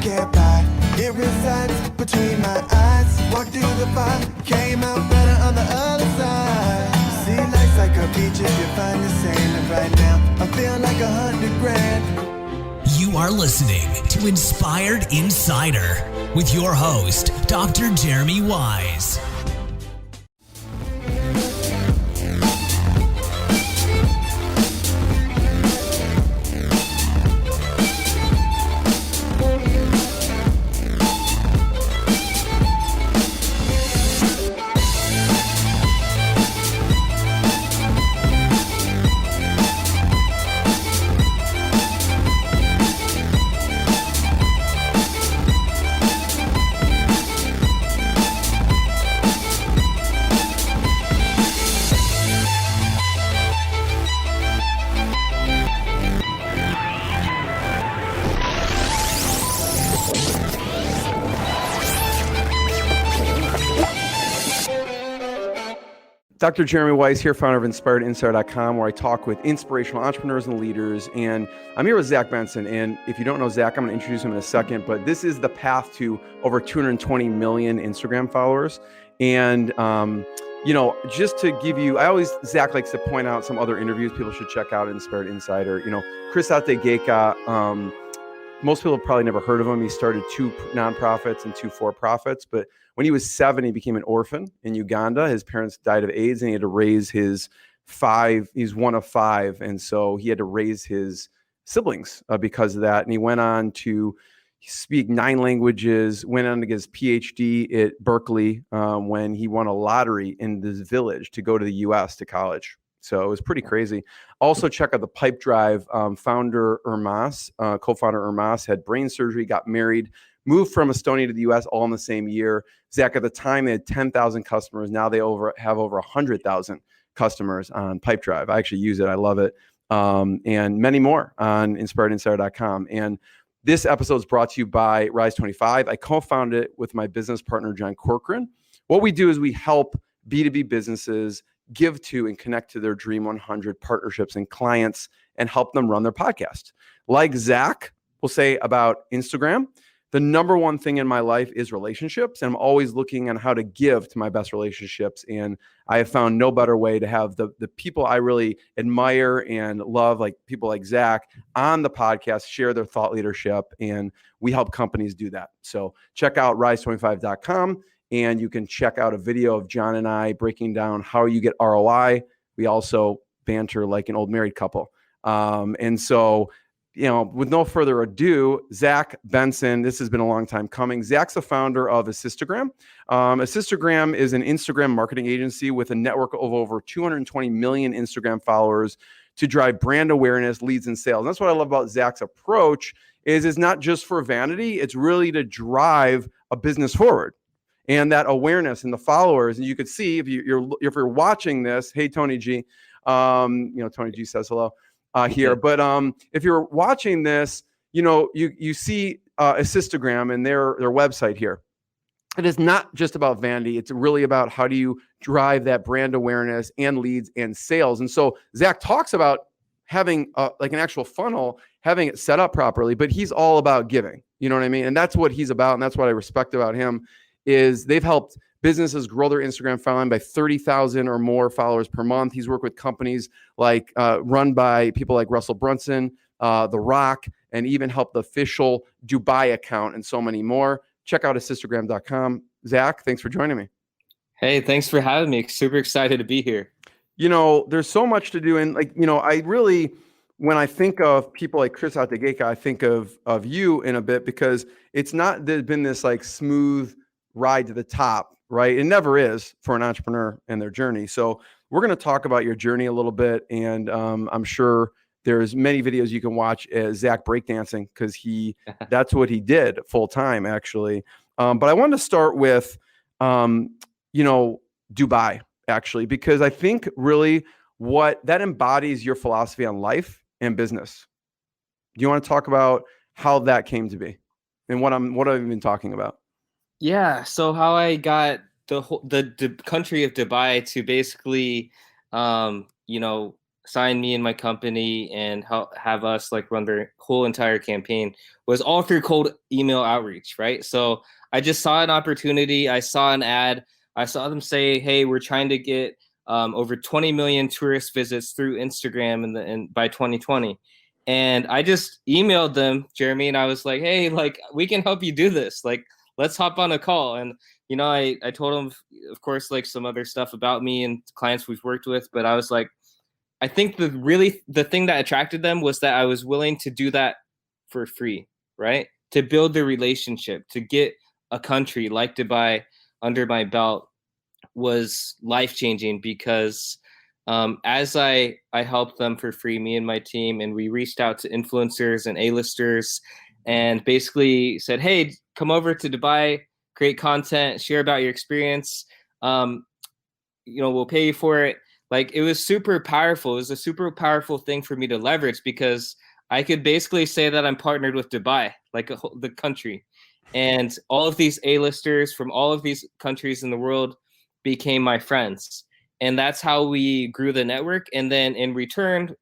can't buy. It resides between my eyes. Walked through the fire, came out better on the other side. See, life's like a beach if you find the sand. And right now, I feel like 100 grand. You are listening to Inspired Insider with your host, Dr. Jeremy Wise. Dr. Jeremy Wise here, founder of InspiredInsider.com, where I talk with inspirational entrepreneurs and leaders. And I'm here with Zach Benson. And if you don't know Zach, I'm going to introduce him in a second. But this is the path to over 220 million Instagram followers. And, just to give you, Zach likes to point out some other interviews people should check out at Inspired Insider. Chris Ategeka, most people have probably never heard of him. He started 2 nonprofits and 2 for-profits. But when he was 7, he became an orphan in Uganda. His parents died of AIDS, and he had to raise his 5. He's one of 5. And so he had to raise his siblings because of that. And he went on to speak 9 languages, went on to get his PhD at Berkeley when he won a lottery in this village to go to the US to college. So it was pretty crazy. Also, check out the Pipe Drive. Founder co-founder Urmas had brain surgery, got married, moved from Estonia to the US all in the same year. Zach, at the time, they had 10,000 customers. Now they have over 100,000 customers on Pipe Drive. I actually use it. I love it. And many more on InspiredInsider.com. And this episode is brought to you by Rise 25. I co-founded it with my business partner, John Corcoran. What we do is we help B2B businesses give to and connect to their Dream 100 partnerships and clients and help them run their podcast. Like Zach will say about Instagram, the number one thing in my life is relationships. And I'm always looking on how to give to my best relationships. And I have found no better way to have the people I really admire and love, like people like Zach, on the podcast, share their thought leadership. And we help companies do that. So check out rise25.com. And you can check out a video of John and I breaking down how you get ROI. We also banter like an old married couple. And so, with no further ado, Zach Benson, this has been a long time coming. Zach's the founder of Assistagram. Assistagram is an Instagram marketing agency with a network of over 220 million Instagram followers to drive brand awareness, leads, and sales. And that's what I love about Zach's approach is it's not just for vanity. It's really to drive a business forward. And that awareness and the followers, and you could see if you're watching this, hey Tony G, Tony G says hello here. But if you're watching this, you see Assistagram and their website here. It is not just about vanity. It's really about how do you drive that brand awareness and leads and sales. And so Zach talks about having like an actual funnel, having it set up properly, but he's all about giving. You know what I mean? And that's what he's about, and that's what I respect about him. Is they've helped businesses grow their Instagram following by 30,000 or more followers per month. He's worked with companies like run by people like Russell Brunson, The Rock, and even helped the official Dubai account and so many more. Check out Assistagram.com. Zach, thanks for joining me. Hey, thanks for having me. Super excited to be here. There's so much to do. And I really, when I think of people like Chris Ategeka, I think of you in a bit because it's not been this like smooth ride to the top, right? It never is for an entrepreneur and their journey. So we're going to talk about your journey a little bit. And I'm sure there's many videos you can watch as Zach breakdancing because that's what he did full time actually. But I wanted to start with, Dubai actually, because I think really what that embodies your philosophy on life and business. Do you want to talk about how that came to be and what I've been talking about? Yeah. So how I got the country of Dubai to basically, sign me and my company and have us like run their whole entire campaign was all through cold email outreach, right? So I just saw an opportunity. I saw an ad. I saw them say, "Hey, we're trying to get over 20 million tourist visits through Instagram by 2020." And I just emailed them, Jeremy, and I was like, "Hey, like we can help you do this. Like, let's hop on a call." And I told them, of course, like some other stuff about me and clients we've worked with, but I was like, I think the thing that attracted them was that I was willing to do that for free, right? To build the relationship, to get a country like Dubai under my belt was life changing because as I helped them for free, me and my team, and we reached out to influencers and A-listers and basically said, "Hey, come over to Dubai, create content, share about your experience. We'll pay you for it." Like it was super powerful. It was a super powerful thing for me to leverage because I could basically say that I'm partnered with Dubai, like the country. And all of these A-listers from all of these countries in the world became my friends. And that's how we grew the network. And then in return,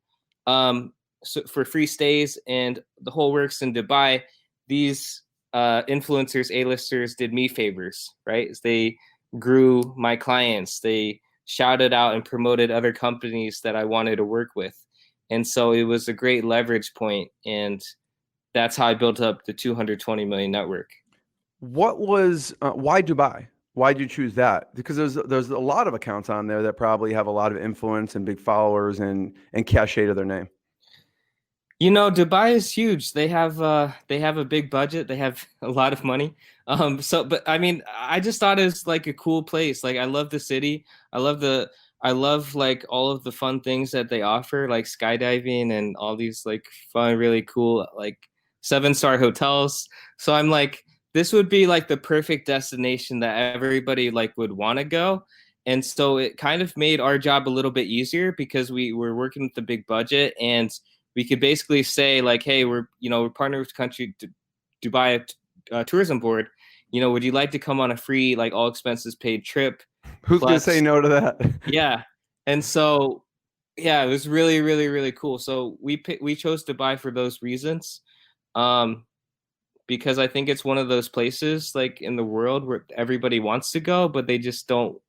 so for free stays and the whole works in Dubai, these influencers, A-listers did me favors, right? They grew my clients. They shouted out and promoted other companies that I wanted to work with. And so it was a great leverage point. And that's how I built up the 220 million network. What was why Dubai? Why did you choose that? Because there's a lot of accounts on there that probably have a lot of influence and big followers and cachet to their name. Dubai is huge. They have a big budget. They have a lot of money. But I mean, I just thought it was like a cool place. Like I love the city. I love like all of the fun things that they offer, like skydiving and all these like fun, really cool, like 7-star hotels. So I'm like, this would be like the perfect destination that everybody like would want to go. And so it kind of made our job a little bit easier because we were working with the big budget and we could basically say like, "Hey, we're partnered with the country to Dubai tourism board. Would you like to come on a free, like all expenses paid trip?" Who's going to say no to that? Yeah. And so, yeah, it was really, really, really cool. So we chose Dubai for those reasons. Because I think it's one of those places like in the world where everybody wants to go, but they just don't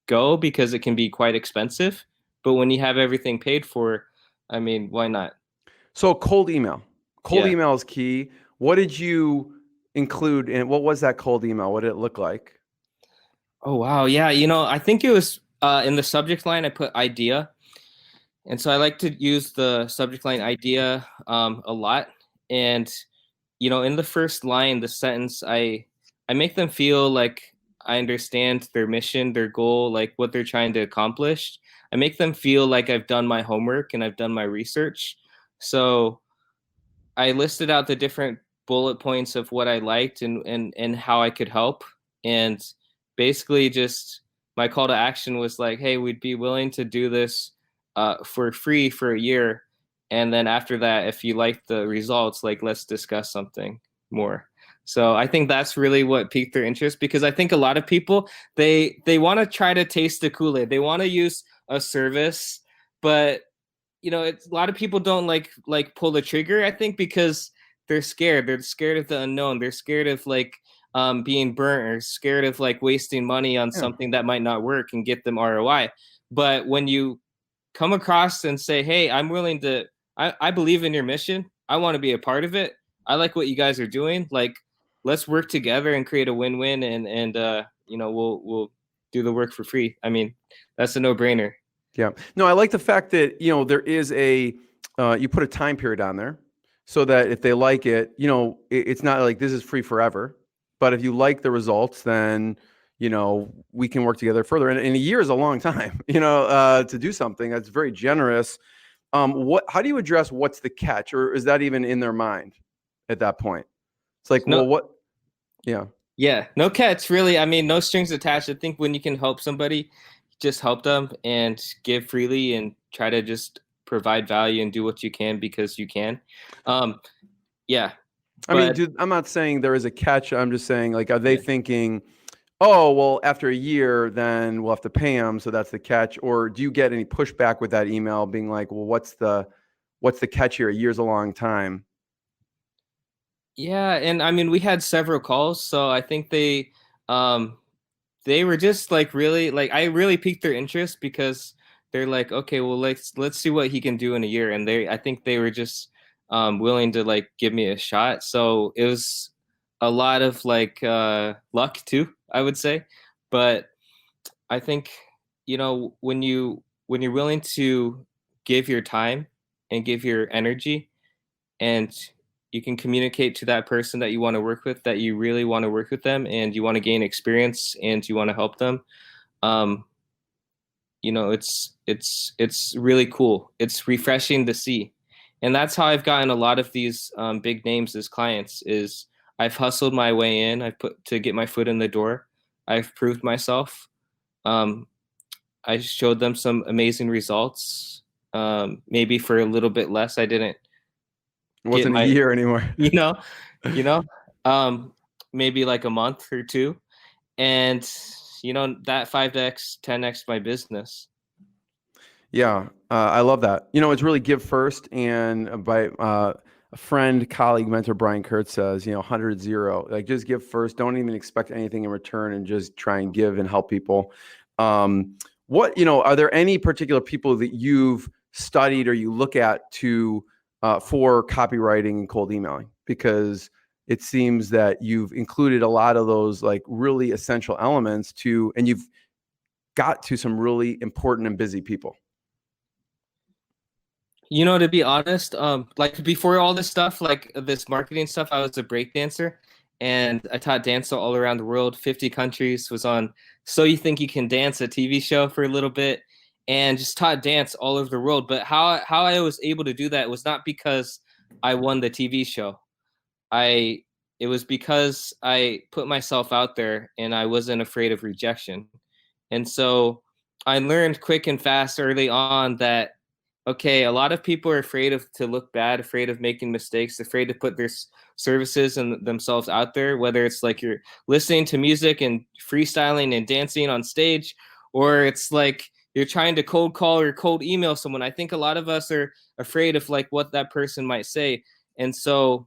go because it can be quite expensive. But when you have everything paid for, I mean, why not? So cold email. Cold Yeah. email is key. What did you include in what was that cold email? What did it look like? Oh, wow. Yeah. I think it was in the subject line, I put idea. And so I like to use the subject line idea a lot. And, in the first line, the sentence, I make them feel like I understand their mission, their goal, like what they're trying to accomplish. I make them feel like I've done my homework and I've done my research. So I listed out the different bullet points of what I liked and how I could help. And basically just my call to action was like, "Hey, we'd be willing to do this for free for a year. And then after that, if you like the results, like let's discuss something more." So I think that's really what piqued their interest because I think a lot of people, they want to try to taste the Kool-Aid. They want to use a service, but it's a lot of people don't like pull the trigger, I think, because they're scared. They're scared of the unknown. They're scared of like being burnt or scared of like wasting money on something that might not work and get them ROI. But when you come across and say, "Hey, I'm willing to, I believe in your mission. I want to be a part of it. I like what you guys are doing. Like, let's work together and create a win-win and we'll do the work for free." I mean, that's a no-brainer. Yeah. No, I like the fact that, there is you put a time period on there so that if they like it, it's not like this is free forever. But if you like the results, then, we can work together further. And a year is a long time, to do something that's very generous. How do you address what's the catch, or is that even in their mind at that point? It's like, No. well, what? Yeah. Yeah, no catch, really. I mean, no strings attached. I think when you can help somebody, just help them and give freely and try to just provide value and do what you can because you can. Yeah. I mean, dude, I'm not saying there is a catch. I'm just saying, like, are they thinking, oh, well, after a year, then we'll have to pay them. So that's the catch. Or do you get any pushback with that email being like, well, what's the catch here? A year's a long time. Yeah, and I mean we had several calls, so I think um they were just like really like I really piqued their interest because they're like, okay, well let's see what he can do in a year, and I think they were just willing to like give me a shot. So it was a lot of like luck too, I would say, but I think when you're willing to give your time and give your energy, and you can communicate to that person that you want to work with that you really want to work with them and you want to gain experience and you want to help them, um, it's really cool. It's refreshing to see, and that's how I've gotten a lot of these big names as clients. Is I've hustled my way in. I've put to get my foot in the door. I've proved myself. Um, I showed them some amazing results. Maybe for a little bit less. I didn't It get wasn't a my, year anymore. you know, you know, um, maybe like a month or two, and that 5x, 10x my business. Yeah, I love that. It's really give first. And by a friend, colleague, mentor, Brian Kurtz says, 100, 0, like just give first. Don't even expect anything in return and just try and give and help people. Are there any particular people that you've studied or you look at for copywriting and cold emailing? Because it seems that you've included a lot of those like really essential elements and you've got to some really important and busy people. To be honest, like before all this stuff, like this marketing stuff, I was a break dancer and I taught dance all around the world, 50 countries, was on So You Think You Can Dance, a TV show for a little bit, and just taught dance all over the world. But how I was able to do that was not because I won the TV show. It was because I put myself out there and I wasn't afraid of rejection. And so I learned quick and fast early on that, okay, a lot of people are afraid to look bad, afraid of making mistakes, afraid to put their services and themselves out there, whether it's like you're listening to music and freestyling and dancing on stage, or it's like you're trying to cold call or cold email someone. I think a lot of us are afraid of like what that person might say. And so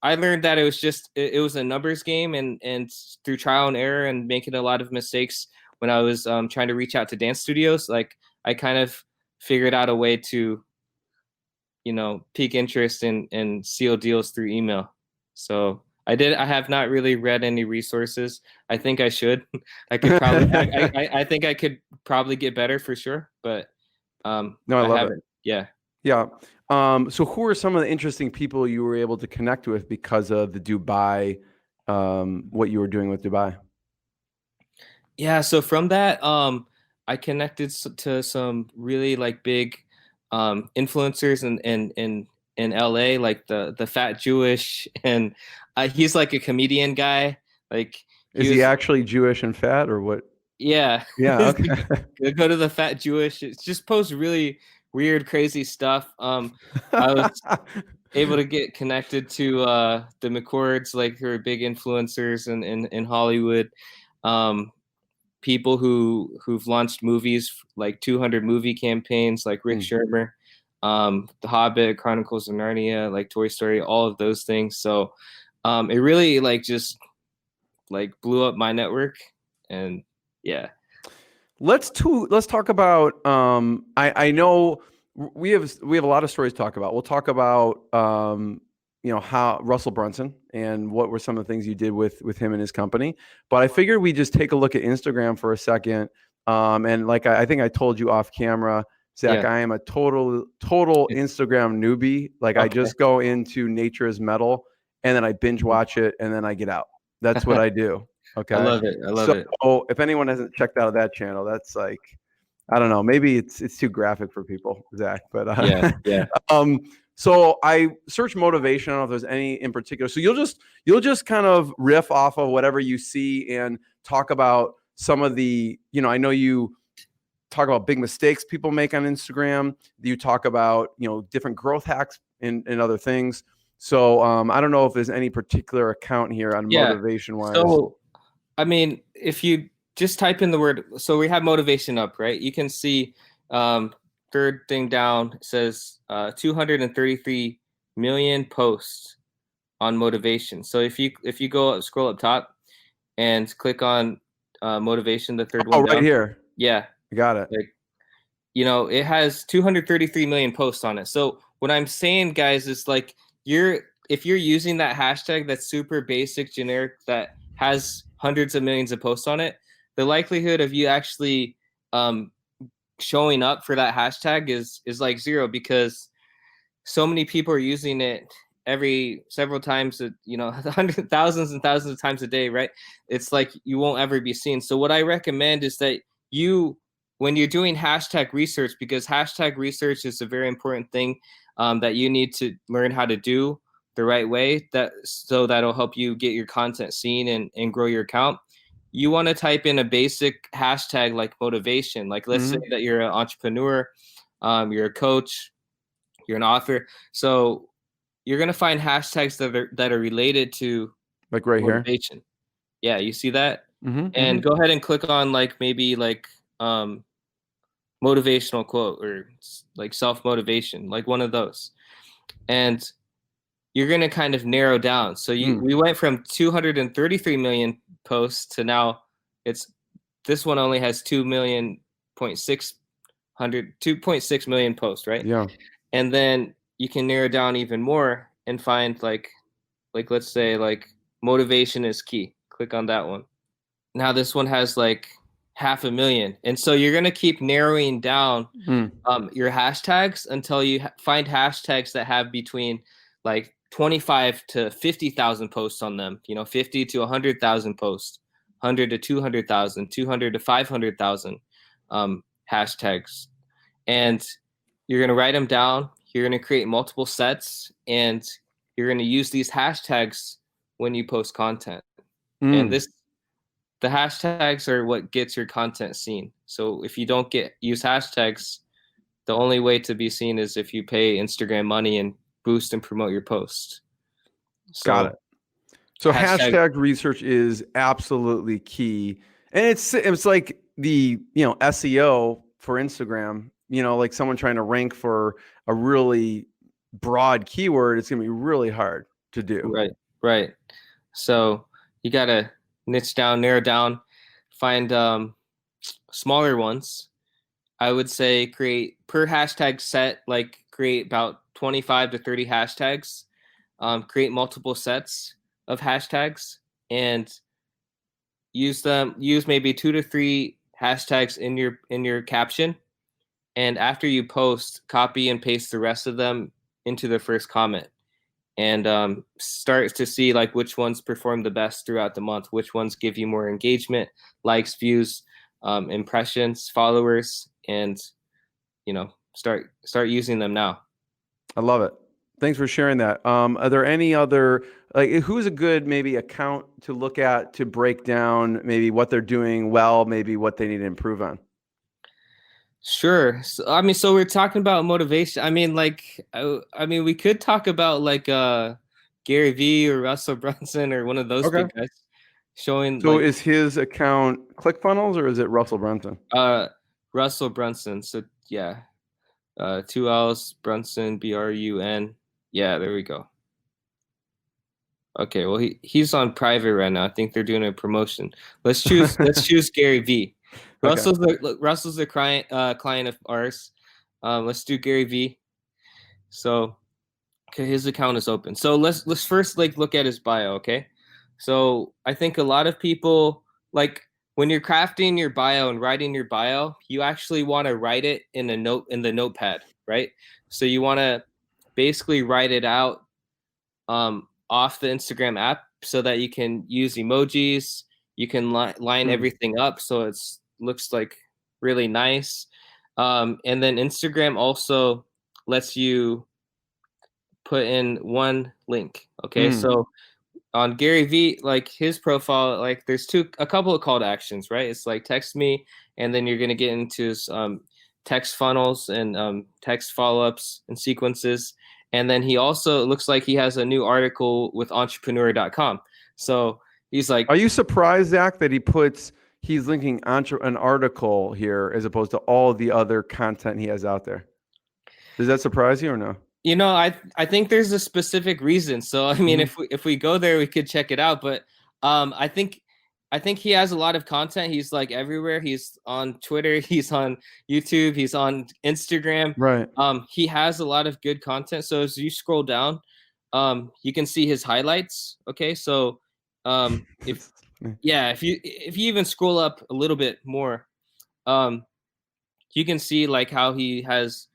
I learned that it was a numbers game, and through trial and error and making a lot of mistakes when I was trying to reach out to dance studios, like I kind of figured out a way to, pique interest and seal deals through email. So I have not really read any resources. I think I should. I could probably. I think I could probably get better for sure, but no, I love haven't. It. Yeah. So who are some of the interesting people you were able to connect with because of the Dubai, what you were doing with Dubai? Yeah. So from that, I connected to some really like big influencers in LA, like the Fat Jewish, and he's like a comedian guy. Like, is he actually Jewish and fat, or what? Yeah. Yeah. Okay. Go to the Fat Jewish. It's just post really weird, crazy stuff. I was able to get connected to the McCords, like who are big influencers in Hollywood. People who've launched movies, like 200 movie campaigns, like Rick Shermer, The Hobbit, Chronicles of Narnia, like Toy Story, all of those things. So it really like just like blew up my network. And yeah. Let's talk about I know we have a lot of stories to talk about. We'll talk about how Russell Brunson and what were some of the things you did with him and his company. But I figured we just take a look at Instagram for a second. And like I think I told you off camera, Zach, I am a total Instagram newbie. Like I just go into Nature is Metal and then I binge watch it and then I get out. That's what I do. Okay. I love it. So if anyone hasn't checked out that channel, that's like, I don't know, maybe it's too graphic for people, Zach, but yeah. So I search motivation. I don't know if there's any in particular. So you'll just kind of riff off of whatever you see and talk about some of the, I know you talk about big mistakes people make on Instagram. You talk about, different growth hacks and other things. So I don't know if there's any particular account here on motivation wise. So I mean, if you just type in the word, so we have motivation up, right? You can see third thing down, it says 233 million posts on motivation. So if you go scroll up top and click on motivation, the third Oh, one right down. here. Yeah. I got it. Like, it has 233 million posts on it. So what I'm saying, guys, is like if you're using that hashtag that's super basic, generic, that has hundreds of millions of posts on it, the likelihood of you actually showing up for that hashtag is like zero, because so many people are using it every several times, hundreds, thousands and thousands of times a day, right? It's like you won't ever be seen. So what I recommend is that when you're doing hashtag research, because hashtag research is a very important thing that you need to learn how to do the right way, so that'll help you get your content seen and grow your account. You want to type in a basic hashtag like motivation. Like, let's say that you're an entrepreneur, you're a coach, you're an author. So you're going to find hashtags that are related to Like right motivation. Yeah, you see that? here. And go ahead and click on maybe motivational quote, or like self-motivation, like one of those. And you're going to kind of narrow down. So we went from 233 million posts to now this one only has 2.6 million posts, right? Yeah. And then you can narrow down even more and find like let's say like motivation is key. Click on that one. Now this one has like 500,000, and so you're gonna keep narrowing down your hashtags until you find hashtags that have between like 25 to 50,000 posts on them. 50 to 100,000 posts, 100 to 200,000, 200 to 500,000 hashtags, and you're gonna write them down. You're gonna create multiple sets, and you're gonna use these hashtags when you post content. And the hashtags are what gets your content seen. So if you don't use hashtags, the only way to be seen is if you pay Instagram money and boost and promote your post. So, got it. So hashtag research is absolutely key. And it's like the, SEO for Instagram, like someone trying to rank for a really broad keyword, it's going to be really hard to do. Right. So you got to narrow down, find smaller ones. I would say create per hashtag set, like create about 25 to 30 hashtags, create multiple sets of hashtags, and use maybe 2 to 3 hashtags in your caption. And after you post, copy and paste the rest of them into the first comment, and start to see like which ones perform the best throughout the month, which ones give you more engagement, likes, views, impressions, followers, and start using them now. I love it. Thanks for sharing that. Are there any other, like, who's a good maybe account to look at to break down maybe what they're doing well, maybe what they need to improve on? Sure. So we're talking about motivation. We could talk about like Gary Vee or Russell Brunson or one of those big guys showing. So is his account ClickFunnels or is it Russell Brunson? Russell Brunson. So yeah, 2 L's, Brunson, Brun. Yeah, there we go. Okay, well he's on private right now. I think they're doing a promotion. Let's choose Gary Vee. Russell's the client of ours. Let's do Gary Vee. So, okay, his account is open. So let's first look at his bio. Okay, so I think a lot of people, like, when you're crafting your bio and writing your bio, you actually want to write it in the notepad, right? So you want to basically write it out off the Instagram app so that you can use emojis. You can line everything up so it's looks like really nice. And then Instagram also lets you put in one link. Okay. So on Gary Vee, like his profile, like there's a couple of call to actions, right? It's like text me, and then you're going to get into text funnels and text follow-ups and sequences. And then he also, it looks like he has a new article with entrepreneur.com. So He's like, Are you surprised, Zach, that he's linking an article here as opposed to all the other content he has out there? Does that surprise you or no? I think there's a specific reason. So I mean, if we go there, we could check it out. But I think he has a lot of content. He's like everywhere. He's on Twitter. He's on YouTube. He's on Instagram. Right. He has a lot of good content. So as you scroll down, you can see his highlights. Okay, so if you even scroll up a little bit more, you can see like how he has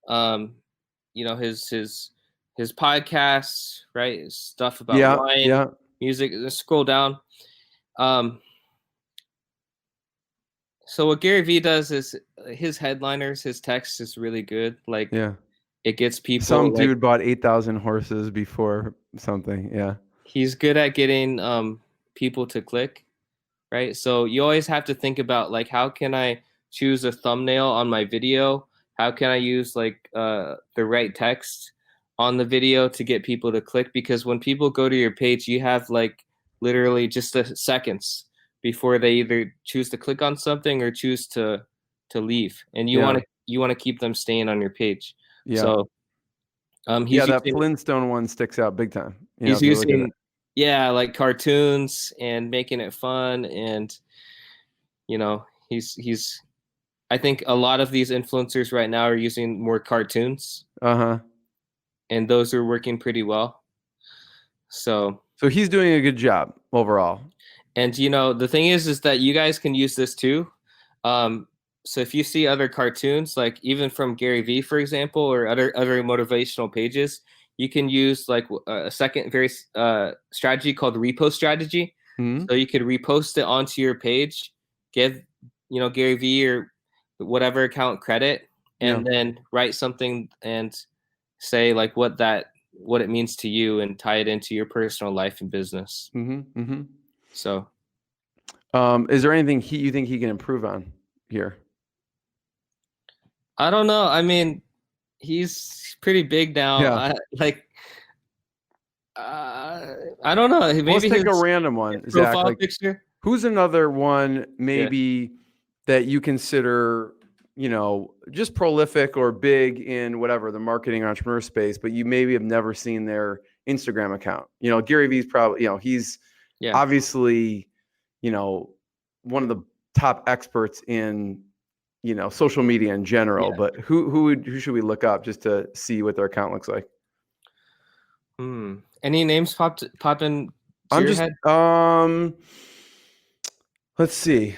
his podcasts, right? Stuff about wine, music. Let's scroll down. So what Gary Vee does is his headliners, his text is really good. Like, it gets people. Some dude bought 8,000 horses before something. Yeah. He's good at getting people to click, right? So you always have to think about like, how can I choose a thumbnail on my video? How can I use like the right text on the video to get people to click? Because when people go to your page, you have like literally just seconds before they either choose to click on something or choose to leave, and you want to keep them staying on your page. Yeah. So that Flintstone one sticks out big time. He's using like cartoons and making it fun, and he's I think a lot of these influencers right now are using more cartoons. And those are working pretty well. So he's doing a good job overall. And the thing is that you guys can use this too. So if you see other cartoons, like even from Gary Vee, for example, or other motivational pages, you can use like a second strategy called repost strategy. So you could repost it onto your page, give Gary Vee or whatever account credit, and then write something and say like what it means to you, and tie it into your personal life and business. So is there anything you think he can improve on here? I don't know. I mean, he's pretty big now. I don't know. Maybe let's take a random one, Zach. Like, picture. Who's another one maybe that you consider, just prolific or big in whatever the marketing entrepreneur space, but you maybe have never seen their Instagram account? Gary Vee's probably, he's obviously, one of the top experts in, social media in general. But who should we look up just to see what their account looks like? Any names pop in your head? Let's see.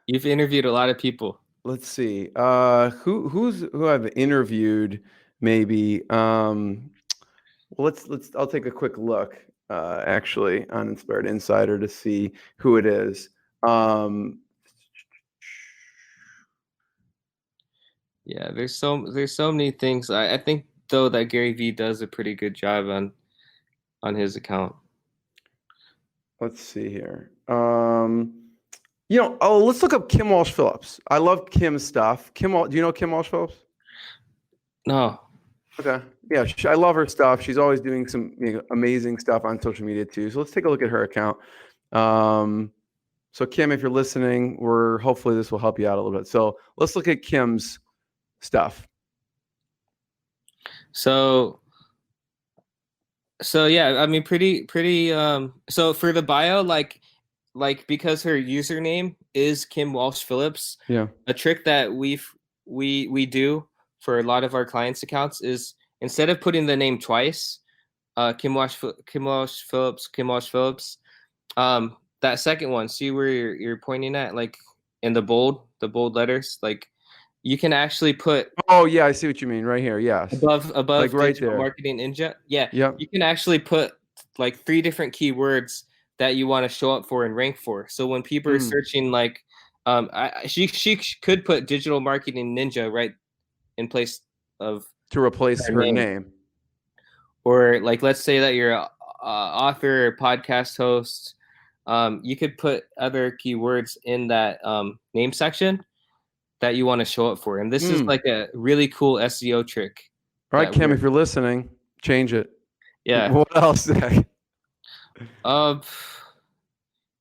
You've interviewed a lot of people. Let's see. Who I've interviewed maybe. Well, I'll take a quick look actually on Inspired Insider to see who it is. There's so many things. I think though that Gary Vee does a pretty good job on his account. Let's see here. Let's look up Kim Walsh Phillips. I love Kim's stuff. Do you know Kim Walsh Phillips? No. Okay. Yeah, I love her stuff. She's always doing some amazing stuff on social media too. So let's take a look at her account. So Kim, if you're listening, hopefully this will help you out a little bit. So let's look at Kim's stuff. So yeah, I mean, pretty. So for the bio, like because her username is Kim Walsh Phillips. Yeah. A trick that we do for a lot of our clients' accounts is instead of putting the name twice, Kim Walsh Phillips. That second one, see where you're pointing at, like in the bold letters, like you can actually put. Oh yeah, I see what you mean right here. Yes. Above like right Digital there. Marketing Ninja. Yeah. Yep. You can actually put like 3 different keywords that you want to show up for and rank for. So when people are searching, like, she could put Digital Marketing Ninja right in place of to replace her name. Or like, let's say that you're an author or podcast host. You could put other keywords in that name section that you want to show up for. And this is like a really cool SEO trick. All right, Kim, if you're listening, change it. Yeah. What else?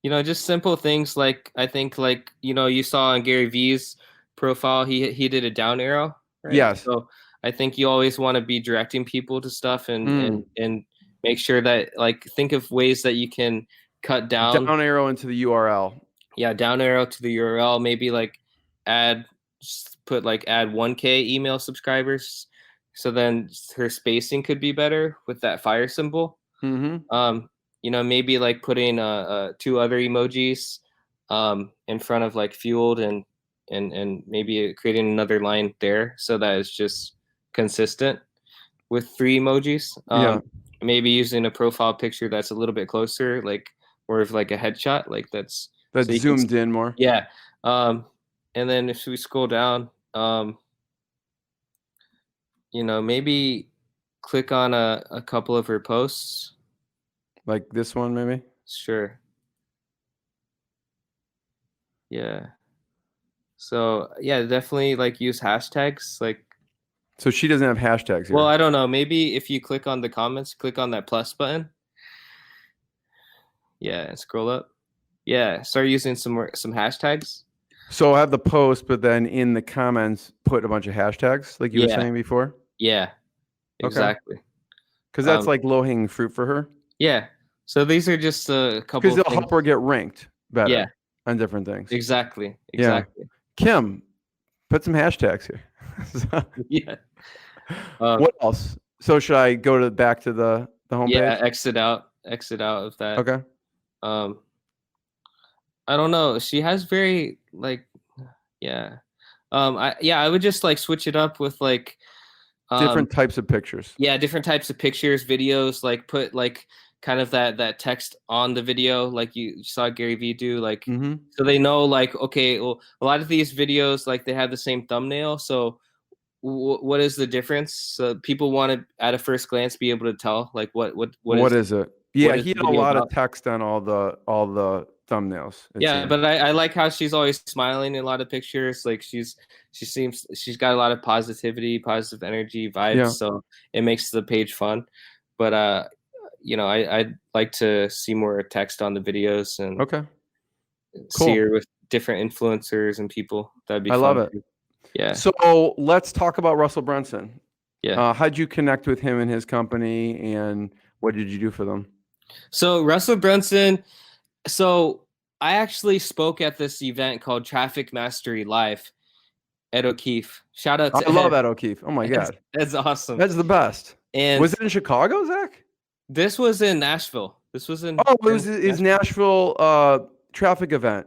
Just simple things like I think like you saw on Gary V's profile, he did a down arrow, right? Yes. So I think you always want to be directing people to stuff and Mm. and make sure that like think of ways that you can cut down. Down arrow into the URL. Yeah, down arrow to the URL. Maybe like add put like add 1K email subscribers, so then her spacing could be better with that fire symbol. Mm-hmm. Maybe like putting two other emojis in front of like fueled and maybe creating another line there so that it's just consistent with 3 emojis. Yeah. Maybe using a profile picture that's a little bit closer, like more of like a headshot, like that's so you can zoomed in more. yeah. And then if we scroll down, maybe click on a couple of her posts. Like this one, maybe? Sure. Yeah. So yeah, definitely like use hashtags. Like, So she doesn't have hashtags here. well, I don't know. Maybe if you click on the comments, click on that plus button. Yeah, and scroll up. Yeah, start using some hashtags. So I have the post, but then in the comments, put a bunch of hashtags, like you were Yeah. saying before. Yeah, exactly. Because that's like low-hanging fruit for her. Yeah. So these are just a couple. Because they'll help her get ranked better. Yeah. On different things. Exactly. Yeah. Kim, put some hashtags here. Yeah. What else? So should I go back to the homepage? Yeah, exit out of that. Okay. I don't know. She has very like, yeah. I would just like switch it up with like different types of pictures. Yeah, different types of pictures, videos. Like put like kind of that text on the video, like you saw Gary Vee do. Like so they know like okay, well a lot of these videos like they have the same thumbnail. So what is the difference? So people want to at a first glance be able to tell like what is it? Yeah, he had a lot about? of text on all the thumbnails. Yeah, but I like how she's always smiling in a lot of pictures. Like she's got a lot of positivity, positive energy, vibes. Yeah. So it makes the page fun. But I'd like to see more text on the videos and see her with different influencers and people. That'd be fun. I love it. Too. Yeah. So let's talk about Russell Brunson. Yeah. How'd you connect with him and his company, and what did you do for them? So Russell Brunson. So I actually spoke at this event called Traffic Mastery Live. Ed O'Keefe. Shout out to I love Ed O'Keefe. Oh my God. That's awesome. That's the best. And was it in Chicago, Zach? This was in Nashville. This was in it was his Nashville traffic event.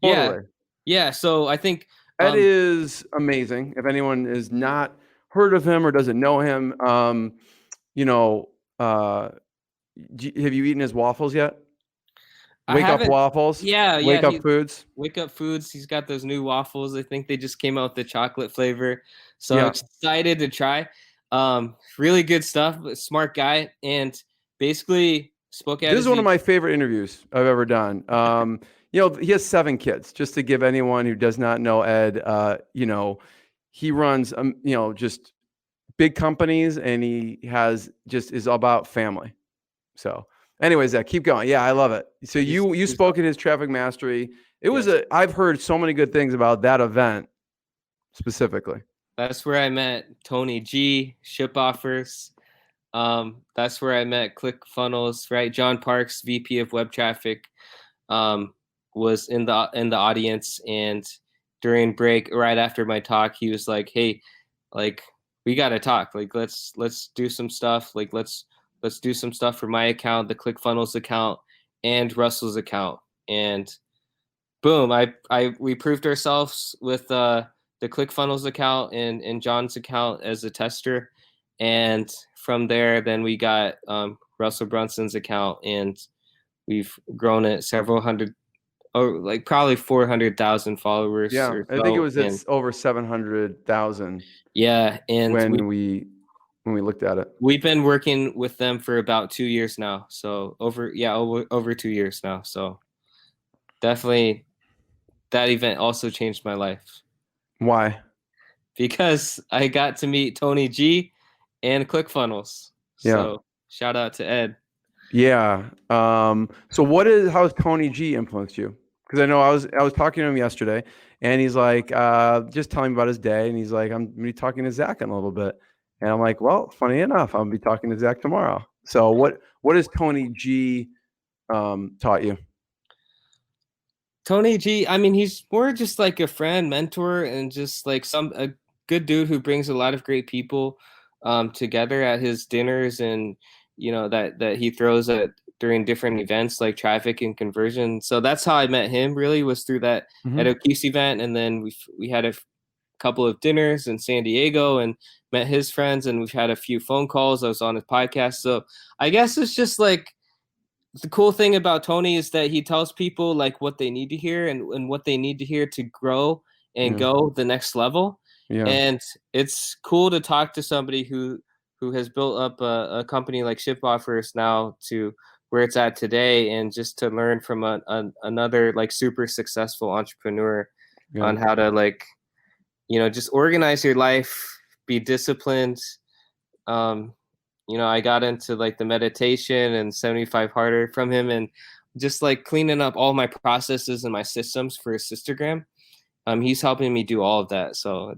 Totally. Yeah. So I think Ed is amazing. If anyone has not heard of him or doesn't know him, have you eaten his waffles yet? Wake Up Waffles? Yeah. Wake Up Foods? Wake Up Foods. He's got those new waffles. I think they just came out with the chocolate flavor. So excited to try. Really good stuff. Smart guy. And basically spoke at This is one of my favorite interviews I've ever done. He has 7 kids. Just to give anyone who does not know Ed, he runs, just big companies, and he is about family. So anyways, Zach, keep going. Yeah, I love it. So you spoke at his Traffic Mastery. It was I've heard so many good things about that event specifically. That's where I met Tony G, Ship Offers. That's where I met ClickFunnels, right? John Parks, VP of Web Traffic, was in the audience, and during break, right after my talk, he was like, "Hey, like we gotta talk. Like let's do some stuff. Like let's do some stuff for my account, the ClickFunnels account, and Russell's account." And boom, we proved ourselves with the ClickFunnels account and John's account as a tester. And from there, then we got Russell Brunson's account, and we've grown it several hundred, like probably 400,000 followers. Yeah, I think it's over 700,000. Yeah, and when we looked at it, we've been working with them for about 2 years now. So over 2 years now. So definitely, that event also changed my life. Why? Because I got to meet Tony G and ClickFunnels. So shout out to Ed. Yeah. So how has Tony G influenced you? Because I know I was talking to him yesterday, and he's like, just telling me about his day, and he's like, I'm gonna be talking to Zach in a little bit, and I'm like, well, funny enough, I'll be talking to Zach tomorrow. So what has Tony G taught you? Tony G, I mean, he's more just like a friend, mentor, and just like a good dude who brings a lot of great people together at his dinners, and that he throws at during different events like traffic and conversion. So that's how I met him. Really, was through that at Hmm. a O'Keefe's event, and then we had a couple of dinners in San Diego and met his friends, and we've had a few phone calls. I was on his podcast, so I guess it's just like the cool thing about Tony is that he tells people like what they need to hear and what they need to hear to grow and Yeah. go the next level. Yeah. And it's cool to talk to somebody who has built up a company like Ship Offers now to where it's at today, and just to learn from another like super successful entrepreneur Yeah. on how to like just organize your life, be disciplined. um, I got into like the meditation and 75 harder from him, and just like cleaning up all my processes and my systems for Assistagram. He's helping me do all of that. So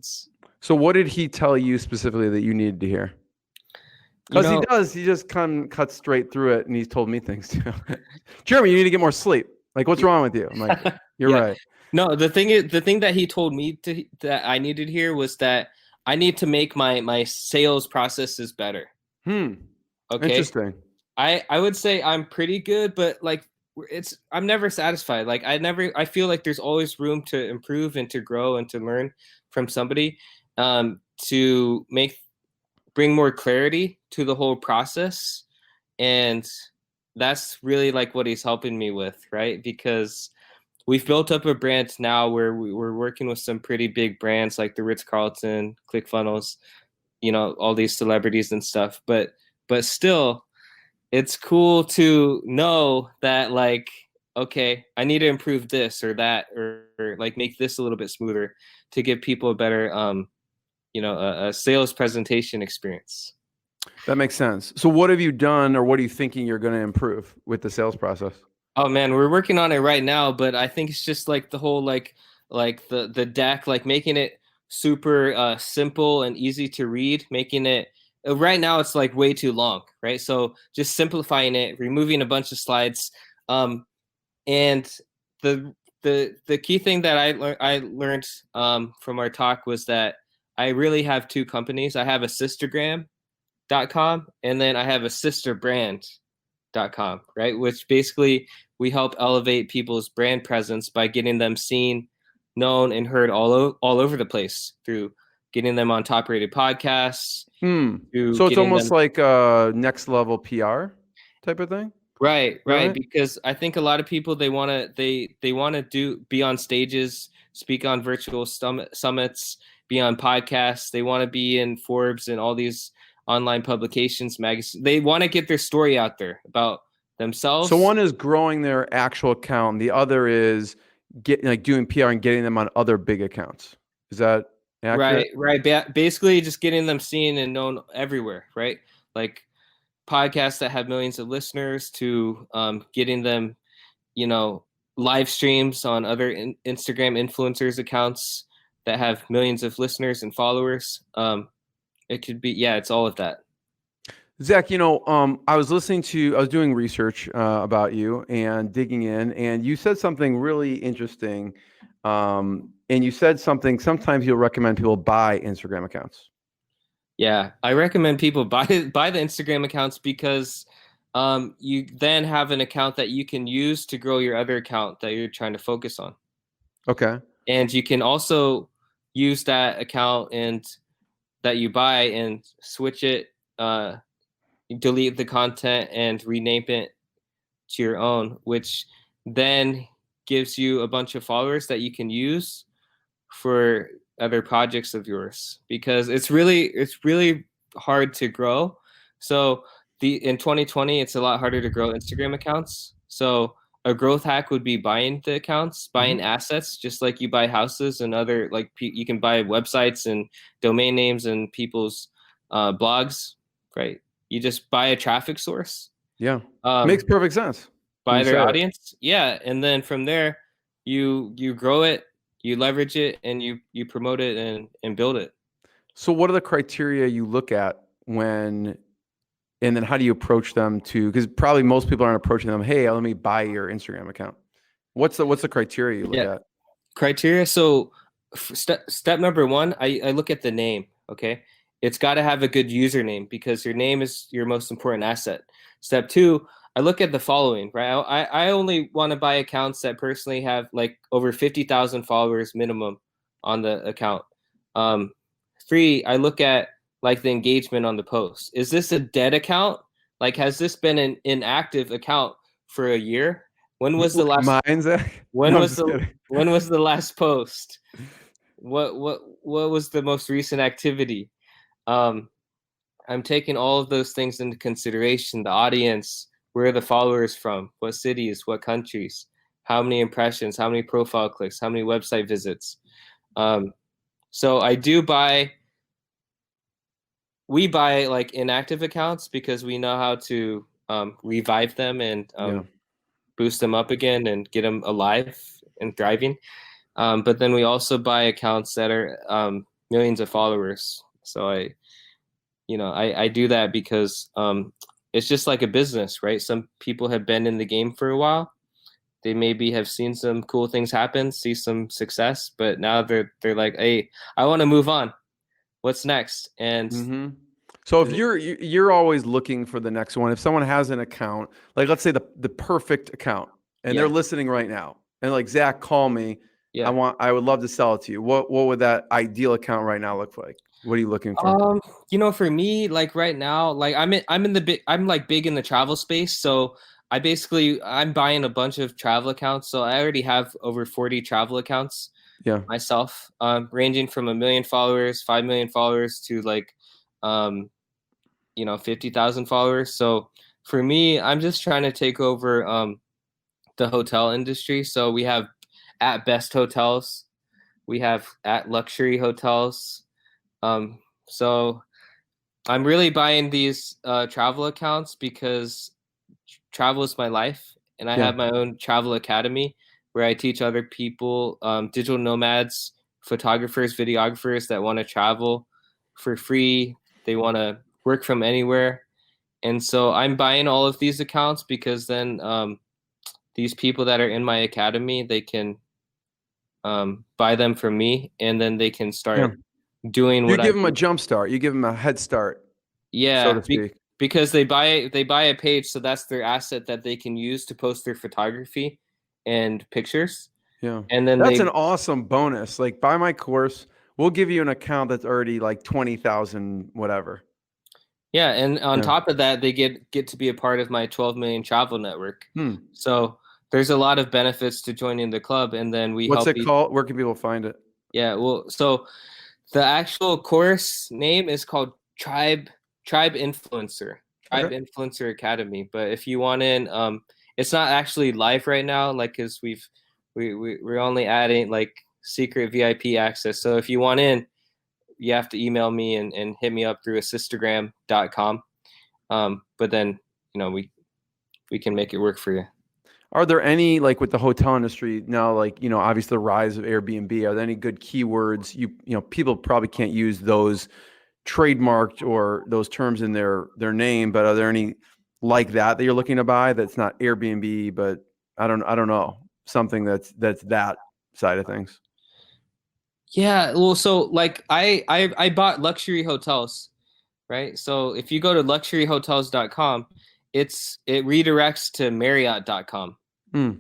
So what did he tell you specifically that you needed to hear? you Because know, he just kind of cuts straight through it, and he's told me things too. Jeremy, you need to get more sleep. Like, what's wrong with you? I'm like, you're yeah. right. No, the thing that he told me that I needed here was that I need to make my sales processes better. Hmm. Okay. Interesting. I would say I'm pretty good, but like I'm never satisfied. Like I feel like there's always room to improve and to grow and to learn from somebody, to bring more clarity to the whole process. And that's really like what he's helping me with, right? Because we've built up a brand now where we're working with some pretty big brands like the Ritz-Carlton, ClickFunnels, all these celebrities and stuff. But still, it's cool to know that like, okay, I need to improve this or that, or like make this a little bit smoother to give people a better a sales presentation experience. That makes sense. So what have you done, or what are you thinking you're going to improve with the sales process? Oh man, we're working on it right now, but I think it's just like the whole like the deck, like making it super simple and easy to read, making it right now it's like way too long, right? So just simplifying it, removing a bunch of slides. And the key thing that I learned from our talk was that I really have two companies. I have Assistagram.com, and then I have a sister brand.com, right? Which basically we help elevate people's brand presence by getting them seen, known, and heard all over the place through getting them on top rated podcasts, Hmm. through So it's getting almost them like a next level PR type of thing. right, right. Right? Because I think a lot of people they want to be on stages, speak on virtual summits, be on podcasts. They want to be in Forbes and all these online publications, magazines. They want to get their story out there about So themselves. one is growing their actual account, the other is doing PR and getting them on other big accounts. Is that accurate? Right, right. Basically, just getting them seen and known everywhere, right? Like podcasts that have millions of listeners to getting them, you know, live streams on other Instagram influencers accounts that have millions of listeners and followers. It could be, yeah, it's all of that. Zach, I was doing research about you and digging in, and you said something really interesting. And you said sometimes you'll recommend people buy Instagram accounts. Yeah, I recommend people buy the Instagram accounts because you then have an account that you can use to grow your other account that you're trying to focus on. Okay. And you can also use that account and that you buy and switch it, delete the content and rename it to your own, which then gives you a bunch of followers that you can use for other projects of yours, because it's really hard to grow. So in 2020 it's a lot harder to grow Instagram accounts. So a growth hack would be buying the accounts, buying assets, just like you buy houses and other like you can buy websites and domain names and people's blogs, right? You just buy a traffic source Yeah. um, Makes perfect sense when by you their say it. audience. Yeah, and then from there, you grow it, you leverage it, and you promote it and build it. So what are the criteria you look at when, and then how do you approach them to, because probably most people aren't approaching them, hey, let me buy your Instagram account. What's the criteria you look Yeah, at? criteria. So step number one, I look at the name. Okay, it's got to have a good username because your name is your most important asset. Step two, I look at the following. Right, I only want to buy accounts that personally have like over 50,000 followers minimum on the account. um Three, I look at like the engagement on the post. Is this a dead account? Like, has this been an inactive account for a year? When was the Like last mine, Zach? when No, I'm was just the kidding. when was the last post? What was the most recent activity? Um, I'm taking all of those things into consideration. The audience, where are the followers from? What cities? What countries? How many impressions? How many profile clicks? How many website visits? Um, so we buy like inactive accounts because we know how to revive them and Yeah. boost them up again and get them alive and thriving. But then we also buy accounts that are millions of followers. So I do that because it's just like a business, right? Some people have been in the game for a while. They maybe have seen some cool things happen, see some success, but now they're like, hey, I want to move on. What's next? And Mm-hmm. So if you're always looking for the next one, if someone has an account, like let's say the perfect account, and they're yeah, listening right now, and like Zach, call me, yeah. I would love to sell it to you. What would that ideal account right now look like? What are you looking for? For me, like right now, like I'm like big in the travel space, so I'm buying a bunch of travel accounts. So I already have over 40 travel accounts Yeah. myself, ranging from 1 million followers, 5 million followers to like, 50,000 followers. So for me, I'm just trying to take over the hotel industry. So we have at best hotels, we have at luxury hotels. So I'm really buying these travel accounts because travel is my life, and I Yeah. have my own travel academy where I teach other people, digital nomads, photographers, videographers that want to travel for free. They want to work from anywhere, and so I'm buying all of these accounts because then these people that are in my academy, they can buy them from me, and then they can Yeah. start doing You what I give them a jump start. You give them a head start, so Yeah, to speak. because they buy a page, so that's their asset that they can use to post their photography and pictures, Yeah. and then That's an they awesome bonus. Like buy my course, we'll give you an account that's already like 20,000 whatever. yeah, and on Yeah. top of that, they get to be a part of my 12 million travel network. Hmm. So there's a lot of benefits to joining the club, and then we What's help it you. called? Where can people find it? Yeah, well, so the actual course name is called Tribe Influencer, Okay. Tribe Influencer Academy. But if you want in, it's not actually live right now, like because we're only adding like secret VIP access. So if you want in, you have to email me and hit me up through assistagram.com. But then we can make it work for you. Are there any, like with the hotel industry now, like, obviously the rise of Airbnb, are there any good keywords? People probably can't use those trademarked or those terms in their name, but are there any like that you're looking to buy that's not Airbnb, but I don't know, something that's that side of things. Yeah, well, so like I bought luxury hotels, right? So if you go to luxuryhotels.com, it redirects to Marriott.com. Hmm.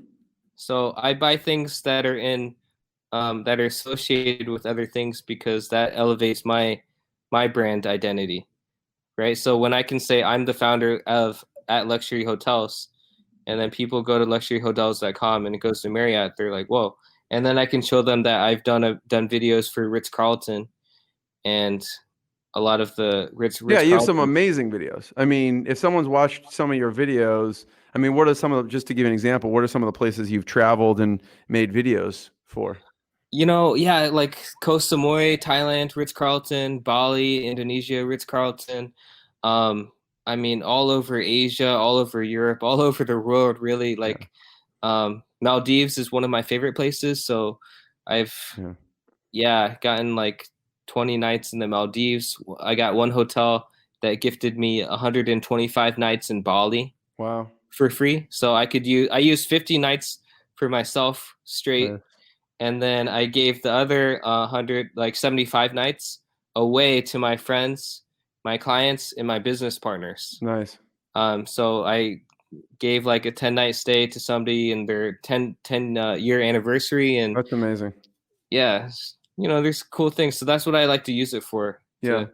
So I buy things that are associated with other things because that elevates my brand identity, right? So when I can say I'm the founder of at Luxury Hotels, and then people go to luxuryhotels.com and it goes to Marriott, they're like, whoa. And then I can show them that I've done videos for Ritz Carlton and a lot of the Yeah, Ritz you have some Carlton. amazing videos. I mean, if someone's watched some of your videos, I mean, what are some of the, just to give you an example, what are some of the places you've traveled and made videos for? Yeah, like Koh Samui, Thailand, Ritz Carlton, Bali, Indonesia, Ritz Carlton. Um, I mean, all over Asia, all over Europe, all over the world, really. Like, Maldives is one of my favorite places. So I've, Yeah. gotten like 20 nights in the Maldives. I got one hotel that gifted me 125 nights in Bali Wow. for free. So I used 50 nights for myself straight. Nice. And then I gave the other 75 nights away to my friends, my clients, and my business partners. Nice. So I gave like a 10-night stay to somebody in their 10 year anniversary. And That's amazing. yeah, there's cool things. So that's what I like to use it for. Yeah.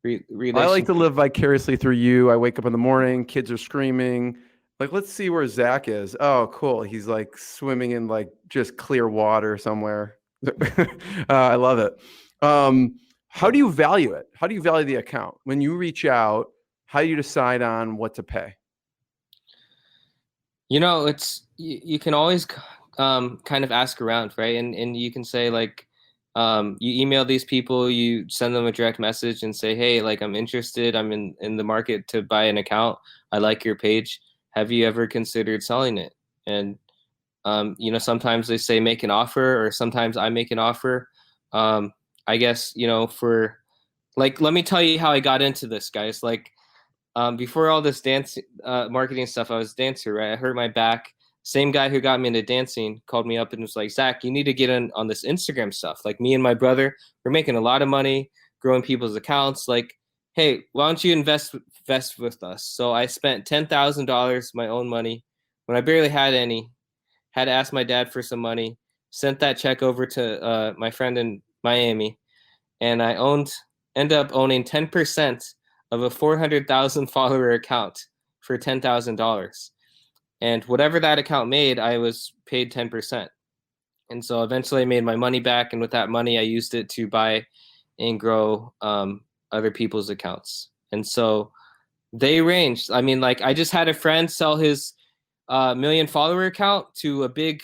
I like to Relationship. live vicariously through you. I wake up in the morning, kids are screaming. Like, let's see where Zach is. Oh, cool. He's like swimming in like just clear water somewhere. I love it. How do you value it? How do you value the account? When you reach out, how do you decide on what to pay? It's you can always kind of ask around, right? And you can say like, you email these people, you send them a direct message and say, hey, like I'm interested, I'm in the market to buy an account. I like your page. Have you ever considered selling it? And sometimes they say make an offer, or sometimes I make an offer. I guess, for like, let me tell you how I got into this, guys. Like, before all this dance marketing stuff, I was a dancer, right? I hurt my back. Same guy who got me into dancing called me up and was like, Zach, you need to get in on this Instagram stuff. Like, me and my brother, we're making a lot of money growing people's accounts. Like, hey, why don't you invest with us? So I spent $10,000, my own money, when I barely had any, had to ask my dad for some money, sent that check over to my friend in Miami, and I ended up owning 10% of a 400,000 follower account for $10,000. And whatever that account made, I was paid 10%. And so eventually I made my money back. And with that money, I used it to buy and grow other people's accounts. And so they ranged. I mean, like, I just had a friend sell his million follower account to a big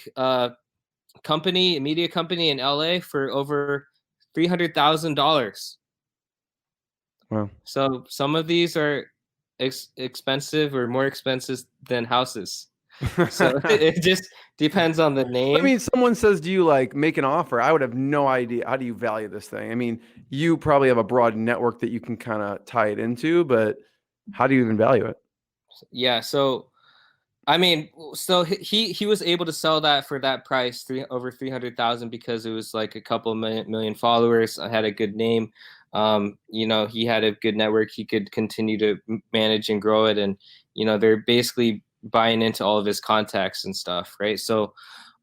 company, a media company in LA for over $300,000. Wow. So some of these are expensive, or more expensive than houses. So it just depends on the name. I mean, someone says, do you like make an offer? I would have no idea. How do you value this thing? I mean, you probably have a broad network that you can kind of tie it into, but how do you even value it? Yeah. So, I mean, so he was able to sell that for that price, over 300,000, because it was like a couple million followers. I had a good name. He had a good network. He could continue to manage and grow it. And, they're basically buying into all of his contacts and stuff. Right. So,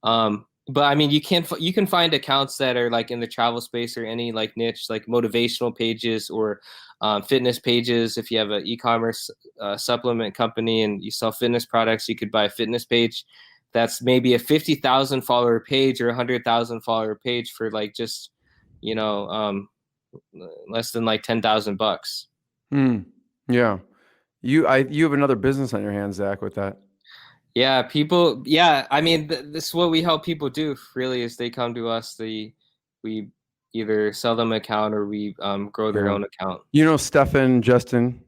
but I mean, you can find accounts that are like in the travel space or any like niche, like motivational pages or fitness pages. If you have an e-commerce supplement company and you sell fitness products, you could buy a fitness page that's maybe a 50,000 follower page or 100,000 follower page for like just, less than like $10,000. Yeah. You have another business on your hands, Zach, with that. Yeah, people. Yeah, I mean, this is what we help people do. Really, is they come to us. We either sell them an account or we grow their own account. Stefan, Justin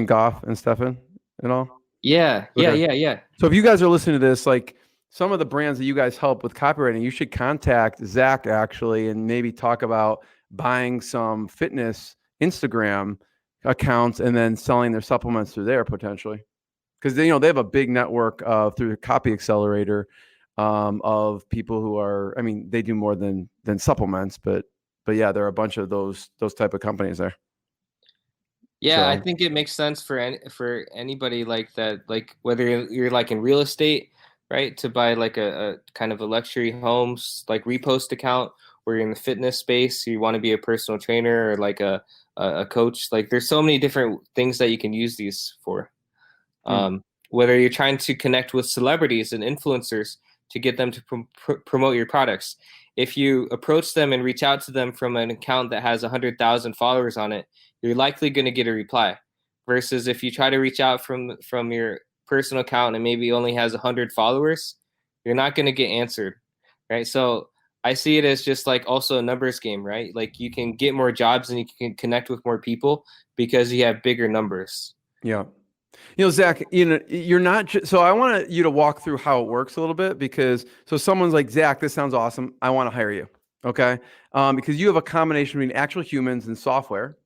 Goff, and Stefan, and all. Yeah. So if you guys are listening to this, like some of the brands that you guys help with copywriting, you should contact Zach actually, and maybe talk about buying some fitness Instagram accounts and then selling their supplements through there potentially. Because they have a big network through the Copy Accelerator of people who are. I mean, they do more than supplements, but yeah, there are a bunch of those type of companies there. Yeah, so I think it makes sense for anybody like that, like whether you're like in real estate, right, to buy like a kind of a luxury homes like repost account, or you're in the fitness space, you want to be a personal trainer or like a coach. Like, there's so many different things that you can use these for. Whether you're trying to connect with celebrities and influencers to get them to promote your products. If you approach them and reach out to them from an account that has 100,000 followers on it, you're likely going to get a reply. Versus if you try to reach out from your personal account and maybe only has 100 followers, you're not going to get answered, right? So I see it as just like also a numbers game, right? Like, you can get more jobs and you can connect with more people because you have bigger numbers. Yeah. Zach, you're not so I want you to walk through how it works a little bit because so someone's like, Zach, this sounds awesome. I want to hire you. Okay. Because you have a combination between actual humans and software.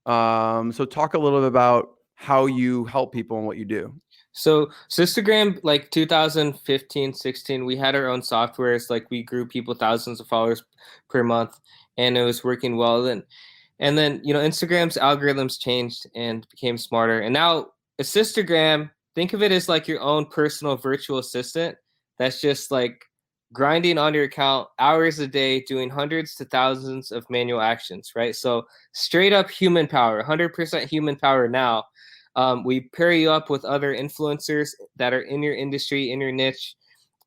So talk a little bit about how you help people and what you do. So Assistagram, like 2015, 16, we had our own softwares. Like we grew people thousands of followers per month, and it was working well. And then Instagram's algorithms changed and became smarter. And now Assistagram, think of it as like your own personal virtual assistant that's just like grinding on your account hours a day, doing hundreds to thousands of manual actions, right? So straight up human power, 100% human power now. We pair you up with other influencers that are in your industry, in your niche,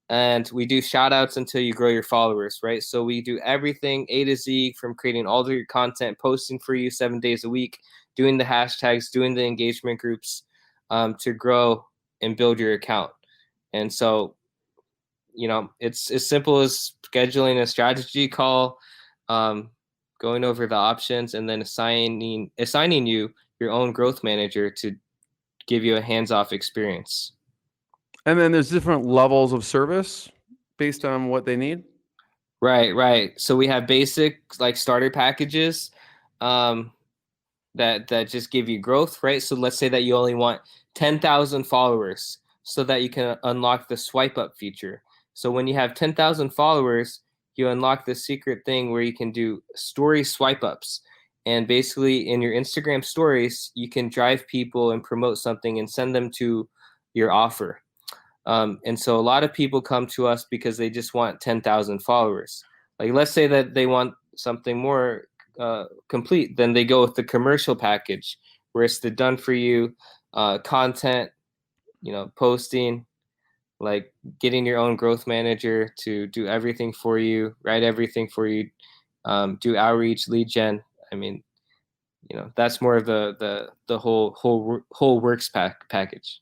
and we do shout outs until you grow your followers, right? So we do everything A to Z, from creating all of your content, posting for you 7 days a week, doing the hashtags, doing the engagement groups, to grow and build your account. And so, it's as simple as scheduling a strategy call, going over the options, and then assigning you your own growth manager to give you a hands-off experience. And then there's different levels of service based on what they need. Right. So we have basic like starter packages that just give you growth, right? So let's say that you only want 10,000 followers so that you can unlock the swipe up feature. So when you have 10,000 followers, you unlock the secret thing where you can do story swipe ups. And basically in your Instagram stories, you can drive people and promote something and send them to your offer. And so a lot of people come to us because they just want 10,000 followers. Like, let's say that they want something more complete, then they go with the commercial package, where it's the done for you content, posting, like getting your own growth manager to do everything for you, write everything for you, do outreach, lead gen. I mean, that's more of the whole works package.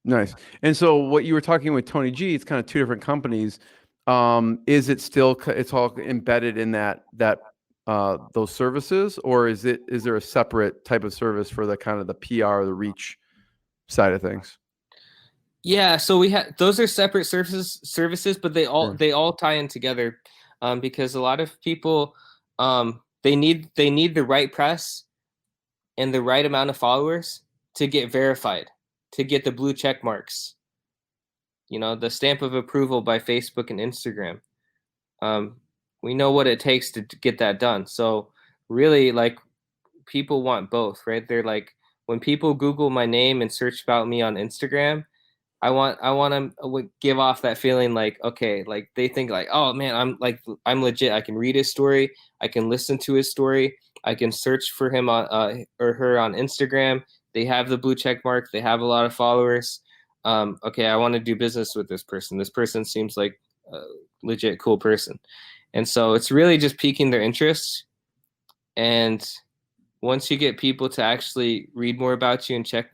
Nice. And so what you were talking with Tony G, it's kind of two different companies. Is it still, it's all embedded in that those services, or is there a separate type of service for the kind of the PR, the reach side of things? Yeah, so we have, those are separate services, but they all tie in together, because a lot of people, they need the right press and the right amount of followers to get verified, to get the blue check marks, the stamp of approval by Facebook and Instagram. We know what it takes to get that done. So really, like, people want both, right? They're like, when people Google my name and search about me on Instagram, I want to give off that feeling like, okay, like they think like, oh man, I'm legit. I can read his story. I can listen to his story. I can search for him on or her on Instagram. They have the blue check mark. They have a lot of followers. Okay, I want to do business with this person. This person seems like a legit cool person. And so it's really just piquing their interest. And once you get people to actually read more about you and check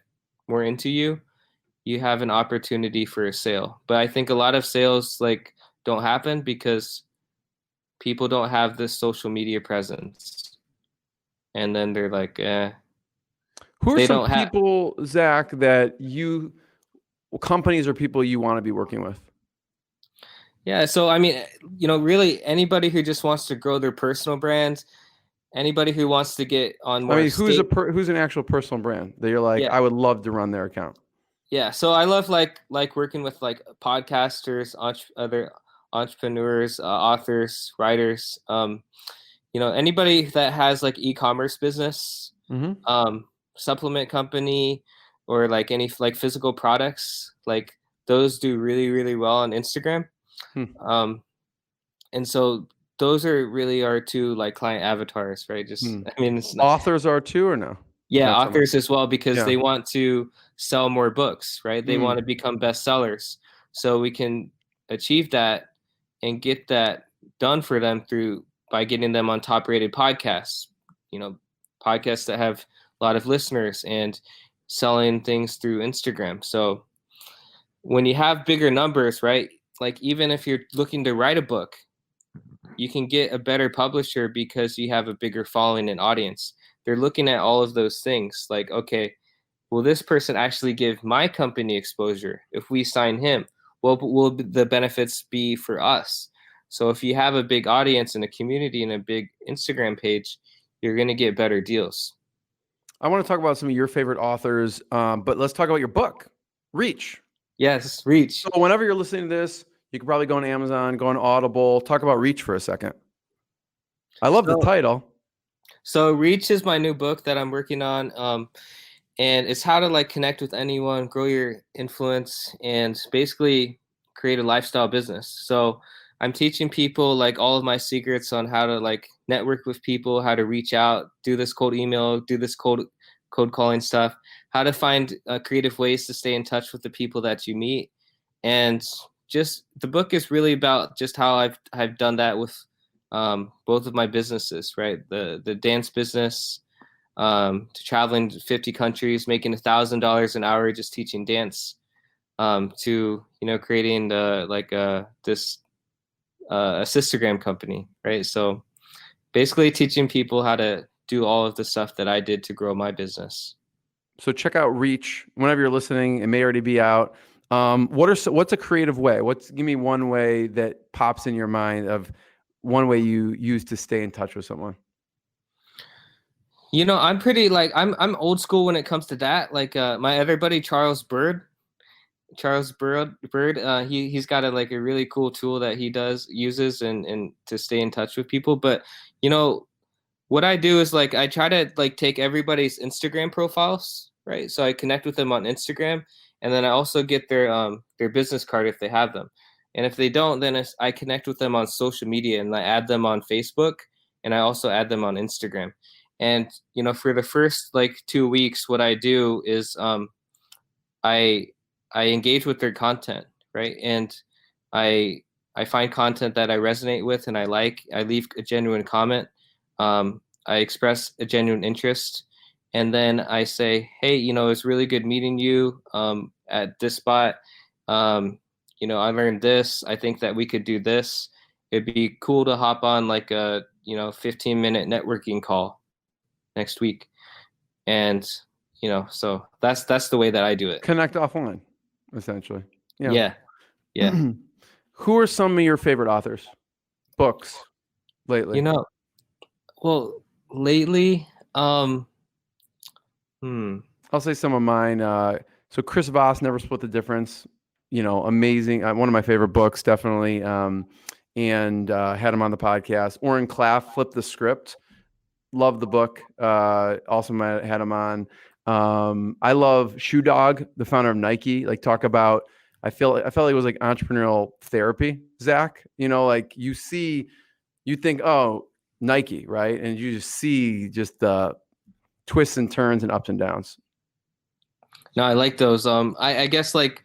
more into you, you have an opportunity for a sale. But I think a lot of sales like don't happen because people don't have this social media presence. And then they're like, Who are they some don't have people, Zach, that companies or people you want to be working with? Yeah, so I mean, really anybody who just wants to grow their personal brand, anybody who wants to get on more. I mean, who's an actual personal brand that you're like, I would love to run their account? Yeah, so I love like working with like podcasters, other entrepreneurs, authors, writers. Anybody that has like e-commerce business, supplement company, or like any like physical products, like those do really, really well on Instagram. And so those are really our two like client avatars, right? Just I mean, it's not, authors are too, or no? yeah, Not so authors much. as well, because they want to sell more books, right? They want to become bestsellers. So we can achieve that and get that done for them by getting them on top rated podcasts, podcasts that have a lot of listeners, and selling things through Instagram. So when you have bigger numbers, right? Like even if you're looking to write a book, you can get a better publisher because you have a bigger following and audience. They're looking at all of those things like, okay, will this person actually give my company exposure if we sign him? What will the benefits be for us? So if you have a big audience and a community and a big Instagram page, you're going to get better deals. I want to talk about some of your favorite authors, but let's talk about your book, Reach. Yes, Reach. So whenever you're listening to this, you can probably go on Amazon, go on Audible, talk about Reach for a second. I love the title. So Reach is my new book that I'm working on. And it's how to like connect with anyone, grow your influence, and basically create a lifestyle business. So I'm teaching people like all of my secrets on how to like network with people, how to reach out, do this cold email, do this cold calling stuff, how to find creative ways to stay in touch with the people that you meet. And just the book is really about just how I've done that with both of my businesses, right? The dance business, to traveling to 50 countries, making $1,000 an hour just teaching dance, to creating this Assistagram company, right? So basically teaching people how to do all of the stuff that I did to grow my business. So check out Reach whenever you're listening. It may already be out. What's a creative way? Give me one way that pops in your mind of one way you use to stay in touch with someone. I'm pretty I'm old school when it comes to that. Like my other buddy Charles Bird, he's got a really cool tool that he uses and to stay in touch with people. But what I do is like I try to like take everybody's Instagram profiles, right? So I connect with them on Instagram, and then I also get their business card if they have them. And if they don't, then I connect with them on social media, and I add them on Facebook, and I also add them on Instagram. And for the first 2 weeks, what I do is I engage with their content, right? And I find content that I resonate with and I like. I leave a genuine comment. I express a genuine interest, and then I say, hey, it's really good meeting you at this spot. I learned this. I think that we could do this. It'd be cool to hop on like a 15-minute networking call next week. And so that's the way that I do it. Connect offline, essentially. Yeah. Who are some of your favorite authors, books lately? Well, lately, I'll say some of mine. So Chris Voss, Never Split the Difference. Amazing. One of my favorite books, definitely. And had him on the podcast. Oren Klaff, Flip the Script. Love the book. Also had him on. I love Shoe Dog, the founder of Nike. Like talk about. I felt like it was like entrepreneurial therapy. Zach, like you think, oh, Nike, right? And you just see just the twists and turns and ups and downs. No, I like those. I guess like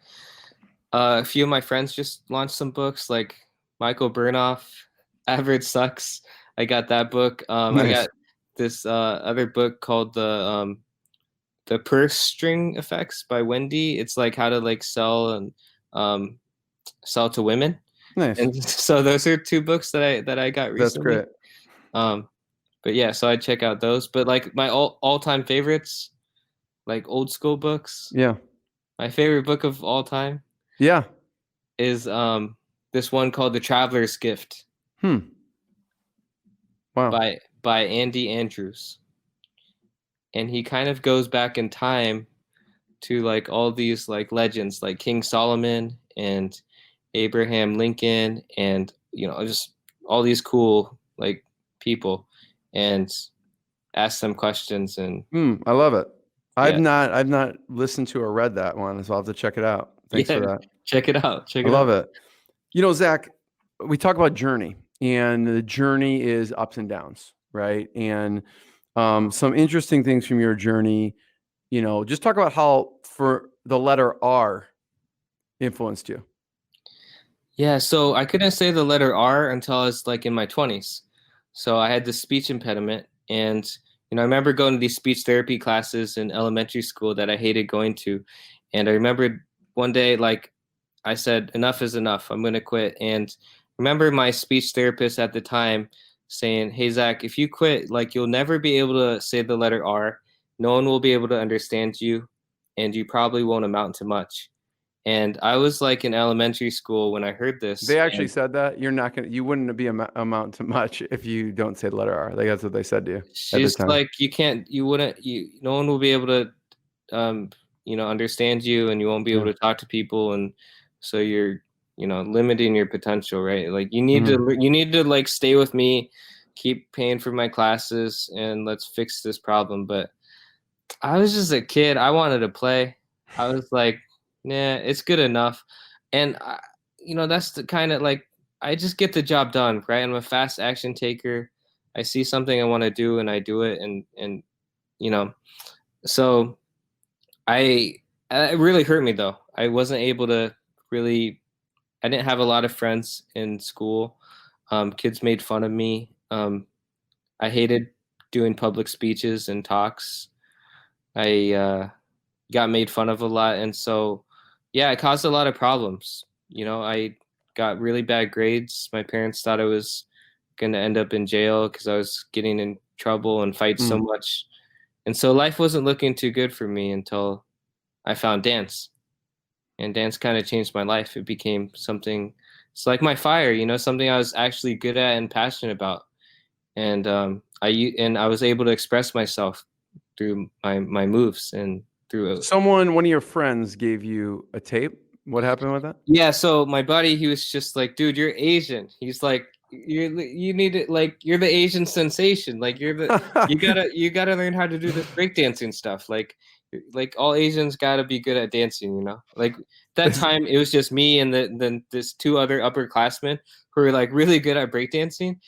a few of my friends just launched some books, like Michael Burnoff, Average Sucks. I got that book. Nice. I got this other book called the Purse String Effects by Wendy. It's like how to like sell and sell to women. Nice. And so those are two books that I got recently. That's great. But yeah, so I check out those. But like my all-time favorites, like old school books. Yeah. My favorite book of all time. Yeah. Is this one called The Traveler's Gift. Wow. By Andy Andrews. And he kind of goes back in time to like all these like legends like King Solomon and Abraham Lincoln and just all these cool like people, and ask them questions. And I love it. I've not listened to or read that one, so I'll have to check it out. Thanks for that. Check it out. I love it. Zach, we talk about journey, and the journey is ups and downs, right? And some interesting things from your journey, just talk about how for the letter R influenced you. Yeah, so I couldn't say the letter R until I was like in my 20s. So I had this speech impediment, and I remember going to these speech therapy classes in elementary school that I hated going to. And I remember one day, like I said, enough is enough. I'm going to quit. And remember my speech therapist at the time saying, hey, Zach, if you quit, like you'll never be able to say the letter R. No one will be able to understand you. and you probably won't amount to much. And I was like in elementary school when I heard this. They actually and said that you wouldn't be amount to much if you don't say the letter R. Like that's what they said to you at the she's time. like, no one will be able to, understand you, and you won't be able Yeah. to talk to people. And so you're, limiting your potential, right? Like you Mm-hmm. need to like stay with me, keep paying for my classes, and let's fix this problem. But I was just a kid. I wanted to play. I was like, nah, it's good enough. And that's the kind of like, I just get the job done, right? I'm a fast action taker. I see something I want to do and I do it. And, you know, so it really hurt me though. I wasn't able to really, I didn't have a lot of friends in school. Kids made fun of me. I hated doing public speeches and talks. I got made fun of a lot, and so yeah, it caused a lot of problems. I got really bad grades. My parents thought I was going to end up in jail because I was getting in trouble and fights so Mm. much. And so life wasn't looking too good for me until I found dance. And dance kind of changed my life. It became something, it's like my fire, something I was actually good at and passionate about. And I was able to express myself through my moves and through. One of your friends gave you a tape. What happened with that? Yeah, so my buddy, he was just like, dude, you're Asian. He's like, you need it, like you're the Asian sensation. Like you gotta learn how to do this breakdancing stuff. Like all Asians gotta be good at dancing, Like that time it was just me and then this two other upperclassmen who were like really good at breakdancing.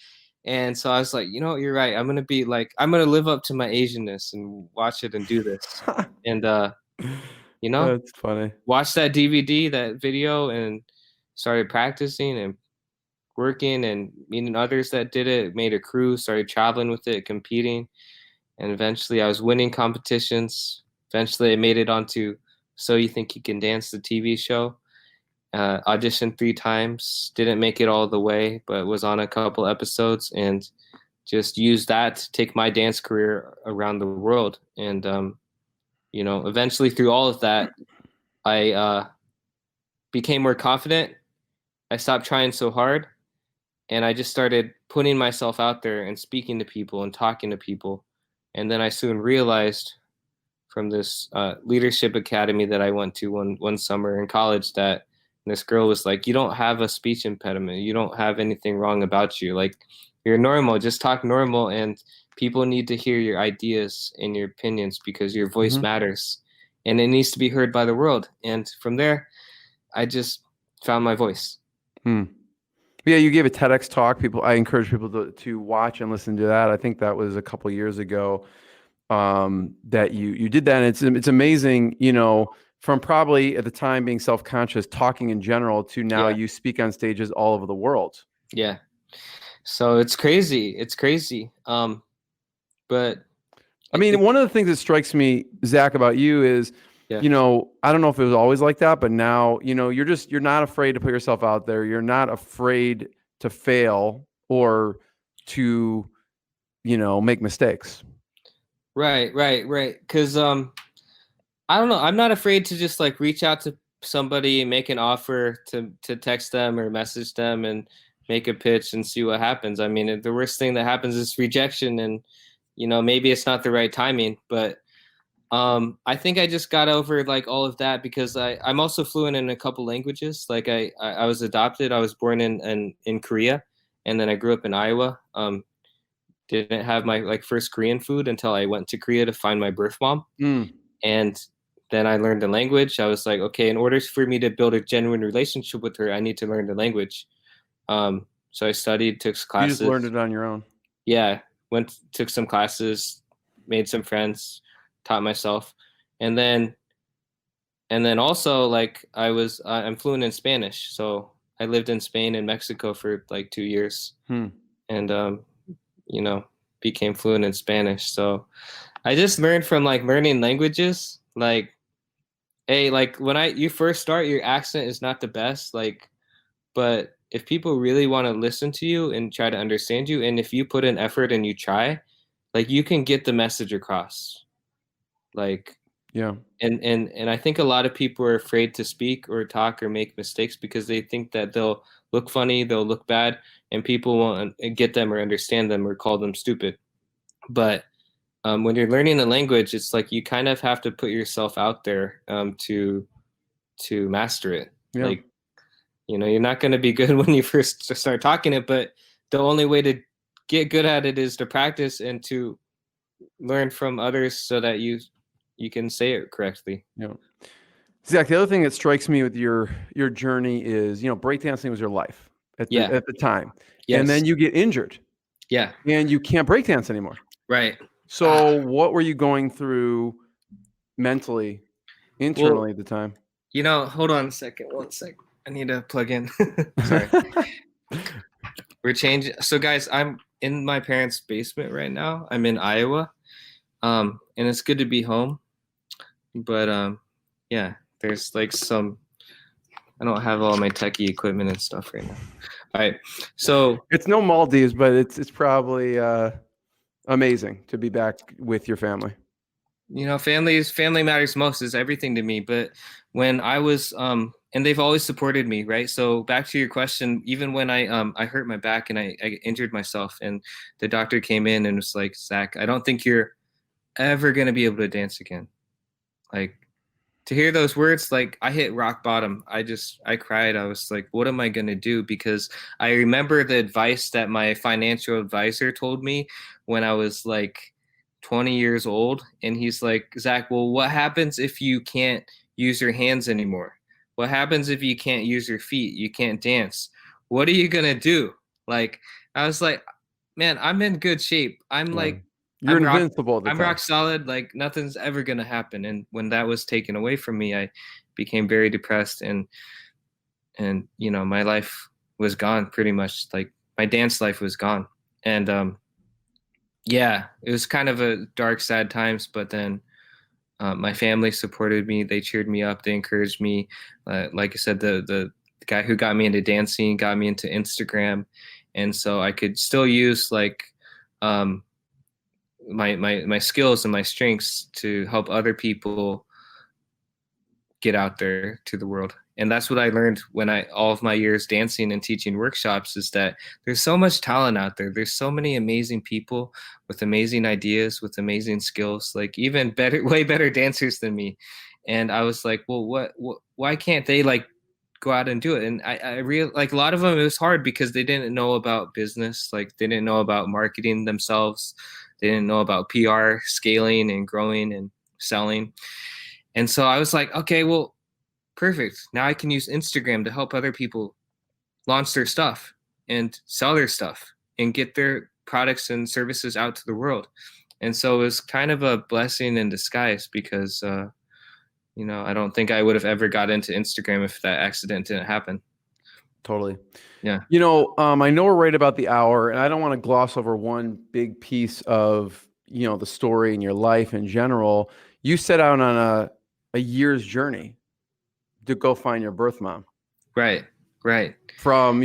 And so I was like, you're right. I'm gonna live up to my Asianness and watch it and do this. And That's funny. watched that DVD, that video, and started practicing and working and meeting others that did it. Made a crew, started traveling with it, competing, and eventually I was winning competitions. Eventually I made it onto So You Think You Can Dance, the TV show. Auditioned 3 times, didn't make it all the way, but was on a couple episodes and just used that to take my dance career around the world. And eventually through all of that, I became more confident. I stopped trying so hard, and I just started putting myself out there and speaking to people and talking to people. And then I soon realized from this leadership academy that I went to one summer in college that this girl was like, you don't have a speech impediment. You don't have anything wrong about you. Like, you're normal. Just talk normal, and people need to hear your ideas and your opinions because your voice matters, and it needs to be heard by the world. And from there, I just found my voice. Yeah, you gave a TEDx talk. I encourage people to watch and listen to that. I think that was a couple years ago that you did that. And it's amazing, from probably at the time being self-conscious, talking in general, to now you speak on stages all over the world. Yeah. So it's crazy. It's crazy. But I mean, one of the things that strikes me, Zach, about you is, I don't know if it was always like that, but now, you're not afraid to put yourself out there. You're not afraid to fail or to, make mistakes. Right. Because I don't know. I'm not afraid to just like reach out to somebody and make an offer to text them or message them and make a pitch and see what happens. I mean, the worst thing that happens is rejection, and maybe it's not the right timing. But I think I just got over like all of that because I'm also fluent in a couple languages. Like I was adopted. I was born in Korea, and then I grew up in Iowa. Didn't have my like first Korean food until I went to Korea to find my birth mom. And then I learned the language. I was like, okay, in order for me to build a genuine relationship with her, I need to learn the language. So I studied, took classes. You just learned it on your own. Yeah, took some classes, made some friends, taught myself, and then also like I'm fluent in Spanish. So I lived in Spain and Mexico for like 2 years, and became fluent in Spanish. So I just learned from like learning languages. Like, hey, like when you first start, your accent is not the best. Like, but if people really want to listen to you and try to understand you, and if you put in effort and you try, like you can get the message across. Like, Yeah. And I think a lot of people are afraid to speak or talk or make mistakes because they think that they'll look funny, they'll look bad, and people won't get them or understand them or call them stupid. But when you're learning a language, it's like you kind of have to put yourself out there to master it. Yeah. Like, you're not going to be good when you first start talking it, but the only way to get good at it is to practice and to learn from others so that you can say it correctly. Yeah. Zach, the other thing that strikes me with your journey is, breakdancing was your life at the time. Yes. And then you get injured. Yeah. And you can't breakdance anymore. Right. So what were you going through mentally, internally at the time? Hold on a second. 1 sec. I need to plug in. Sorry. We're changing. So guys, I'm in my parents' basement right now. I'm in Iowa. And it's good to be home. But yeah, there's like I don't have all my techie equipment and stuff right now. All right. So it's no Maldives, but it's probably amazing to be back with your family. Family matters most is everything to me. But when I was and they've always supported me, right? So back to your question, even when I hurt my back and I injured myself, and the doctor came in and was like, Zach, I don't think you're ever gonna be able to dance again. Like, to hear those words, like, I hit rock bottom. I cried. I was like, what am I gonna do? Because I remember the advice that my financial advisor told me when I was like 20 years old. And he's like, Zach, well, what happens if you can't use your hands anymore? What happens if you can't use your feet? You can't dance. What are you going to do? Like, I was like, man, I'm in good shape. I'm like, you're invincible at the I'm time. rock solid. Like, nothing's ever going to happen. And when that was taken away from me, I became very depressed, and my life was gone pretty much. Like, my dance life was gone. And, yeah, it was kind of a dark, sad times, but then my family supported me. They cheered me up. They encouraged me. Like I said, the guy who got me into dancing got me into Instagram, and so I could still use like my skills and my strengths to help other people get out there to the world. And that's what I learned when all of my years dancing and teaching workshops, is that there's so much talent out there. There's so many amazing people with amazing ideas, with amazing skills, like even way better dancers than me. And I was like, well, why can't they like go out and do it? And I like, a lot of them, it was hard because they didn't know about business. Like, they didn't know about marketing themselves. They didn't know about PR, scaling and growing and selling. And so I was like, okay, well, perfect. Now I can use Instagram to help other people launch their stuff and sell their stuff and get their products and services out to the world. And so it was kind of a blessing in disguise, because, I don't think I would have ever got into Instagram if that accident didn't happen. Totally. Yeah. I know we're right about the hour, and I don't want to gloss over one big piece of, the story in your life in general. You set out on a year's journey to go find your birth mom. Right. From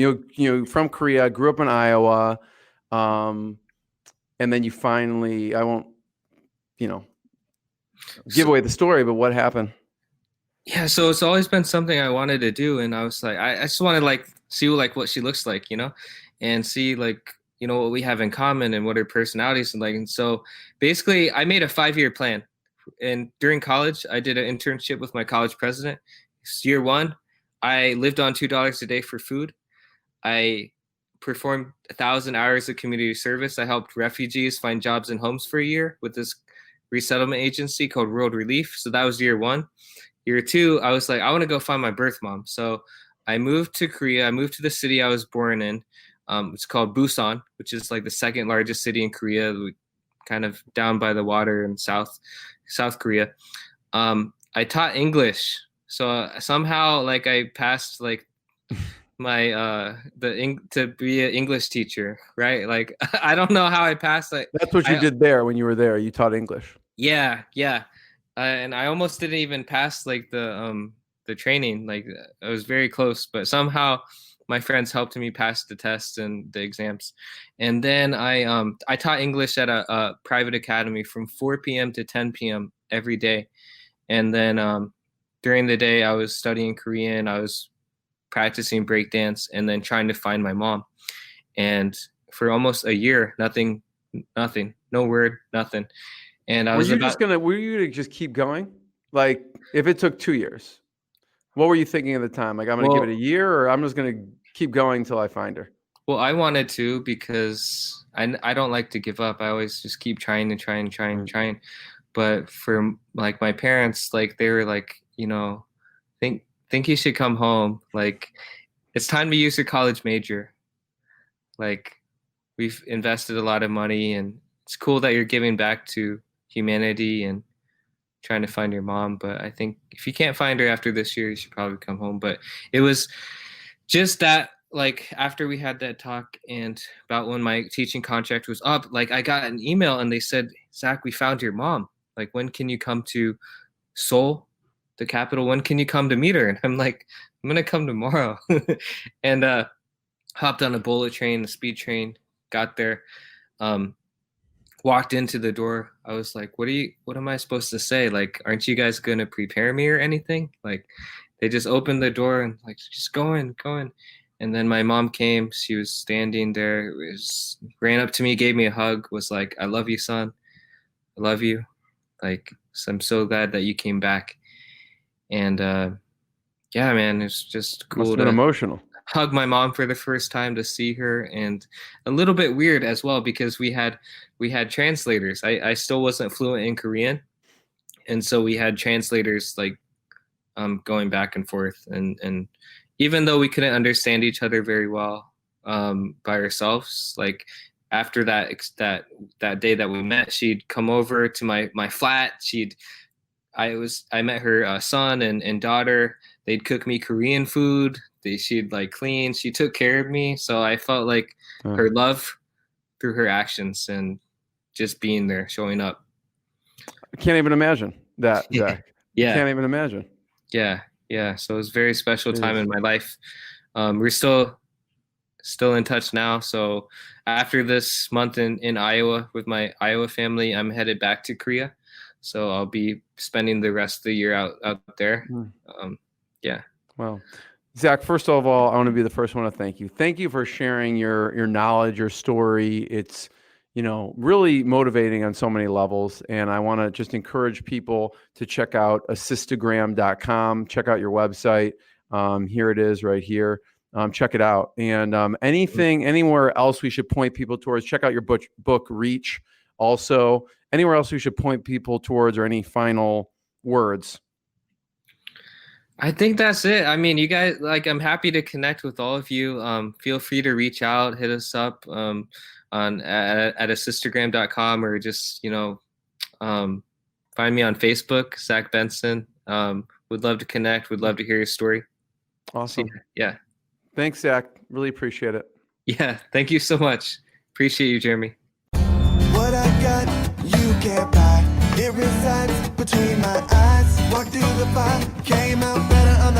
from Korea, grew up in Iowa, and then you finally, I won't, give away the story, but what happened? Yeah, so it's always been something I wanted to do, and I was like, I just wanted to like see like what she looks like, and see like what we have in common and what her personality is like. And so basically, I made a 5-year plan, and during college, I did an internship with my college president. Year 1, I lived on $2 a day for food. I performed 1,000 hours of community service. I helped refugees find jobs and homes for a year with this resettlement agency called World Relief. So that was year 1. Year 2, I was like, I want to go find my birth mom. So I moved to Korea. I moved to the city I was born in. It's called Busan, which is like the second largest city in Korea, kind of down by the water in South Korea. I taught English. So somehow, like, I passed like my to be an English teacher, right? Like, I don't know how I passed. Like, that's what you did there when you were there. You taught English. Yeah. And I almost didn't even pass like the training. Like, I was very close, but somehow my friends helped me pass the tests and the exams. And then I taught English at a private academy from 4 p.m. to 10 p.m. every day. And then during the day, I was studying Korean. I was practicing breakdance and then trying to find my mom. And for almost a year, nothing, no word, nothing. And I Were was you about, were you to just keep going? Like if it took 2 years, what were you thinking at the time? Like I'm going to give it a year, or I'm just going to keep going till I find her? well, I wanted to because I don't like to give up. I always just keep trying and trying and trying and trying. But for like my parents, like they were like, think you should come home. Like it's time to use your college major. Like we've invested a lot of money, and it's cool that you're giving back to humanity and trying to find your mom. But I think if you can't find her after this year, you should probably come home. But it was just that, like after we had that talk and about when my teaching contract was up, like I got an email and they said, Zach, we found your mom. Like, when can you come to Seoul, the capital? When can you come to meet her? And I'm like, I'm going to come tomorrow. And hopped on a bullet train, a speed train, got there, walked into the door. I was like, what am I supposed to say? Like, aren't you guys going to prepare me or anything? Like, they just opened the door and like, just go in. And then my mom came. She was standing there, ran up to me, gave me a hug, was like, I love you, son. I love you. Like, so I'm so glad that you came back. And yeah, man, it's just cool. Must have been emotional. Hug my mom for the first time, to see her, and a little bit weird as well because we had translators. I still wasn't fluent in Korean, and so we had translators like going back and forth, and even though we couldn't understand each other very well by ourselves, like after that day that we met, she'd come over to my flat. I met her son and daughter. They'd cook me Korean food. She'd like clean. She took care of me. So I felt like her love through her actions and just being there, showing up. I can't even imagine that, Zach. Yeah. Can't even imagine. Yeah. So it was a very special time in my life. We're still in touch now. So after this month in Iowa with my Iowa family, I'm headed back to Korea. So I'll be spending the rest of the year out there. Yeah. Well, Zach, first of all, I want to be the first one to thank you. Thank you for sharing your knowledge, your story. It's, really motivating on so many levels. And I want to just encourage people to check out Assistagram.com. Check out your website. Here it is right here. Check it out. And anywhere else we should point people towards, check out your book Reach. Also, anywhere else we should point people towards, or any final words? I think that's it. I mean, you guys, like, I'm happy to connect with all of you. Feel free to reach out, hit us up at Assistagram.com, or just, find me on Facebook, Zach Benson. Would love to connect. Would love to hear your story. Awesome. Yeah. Thanks, Zach. Really appreciate it. Yeah. Thank you so much. Appreciate you, Jeremy. What I got, you can't buy. It resides between my eyes. Walked through the fire, came out better on the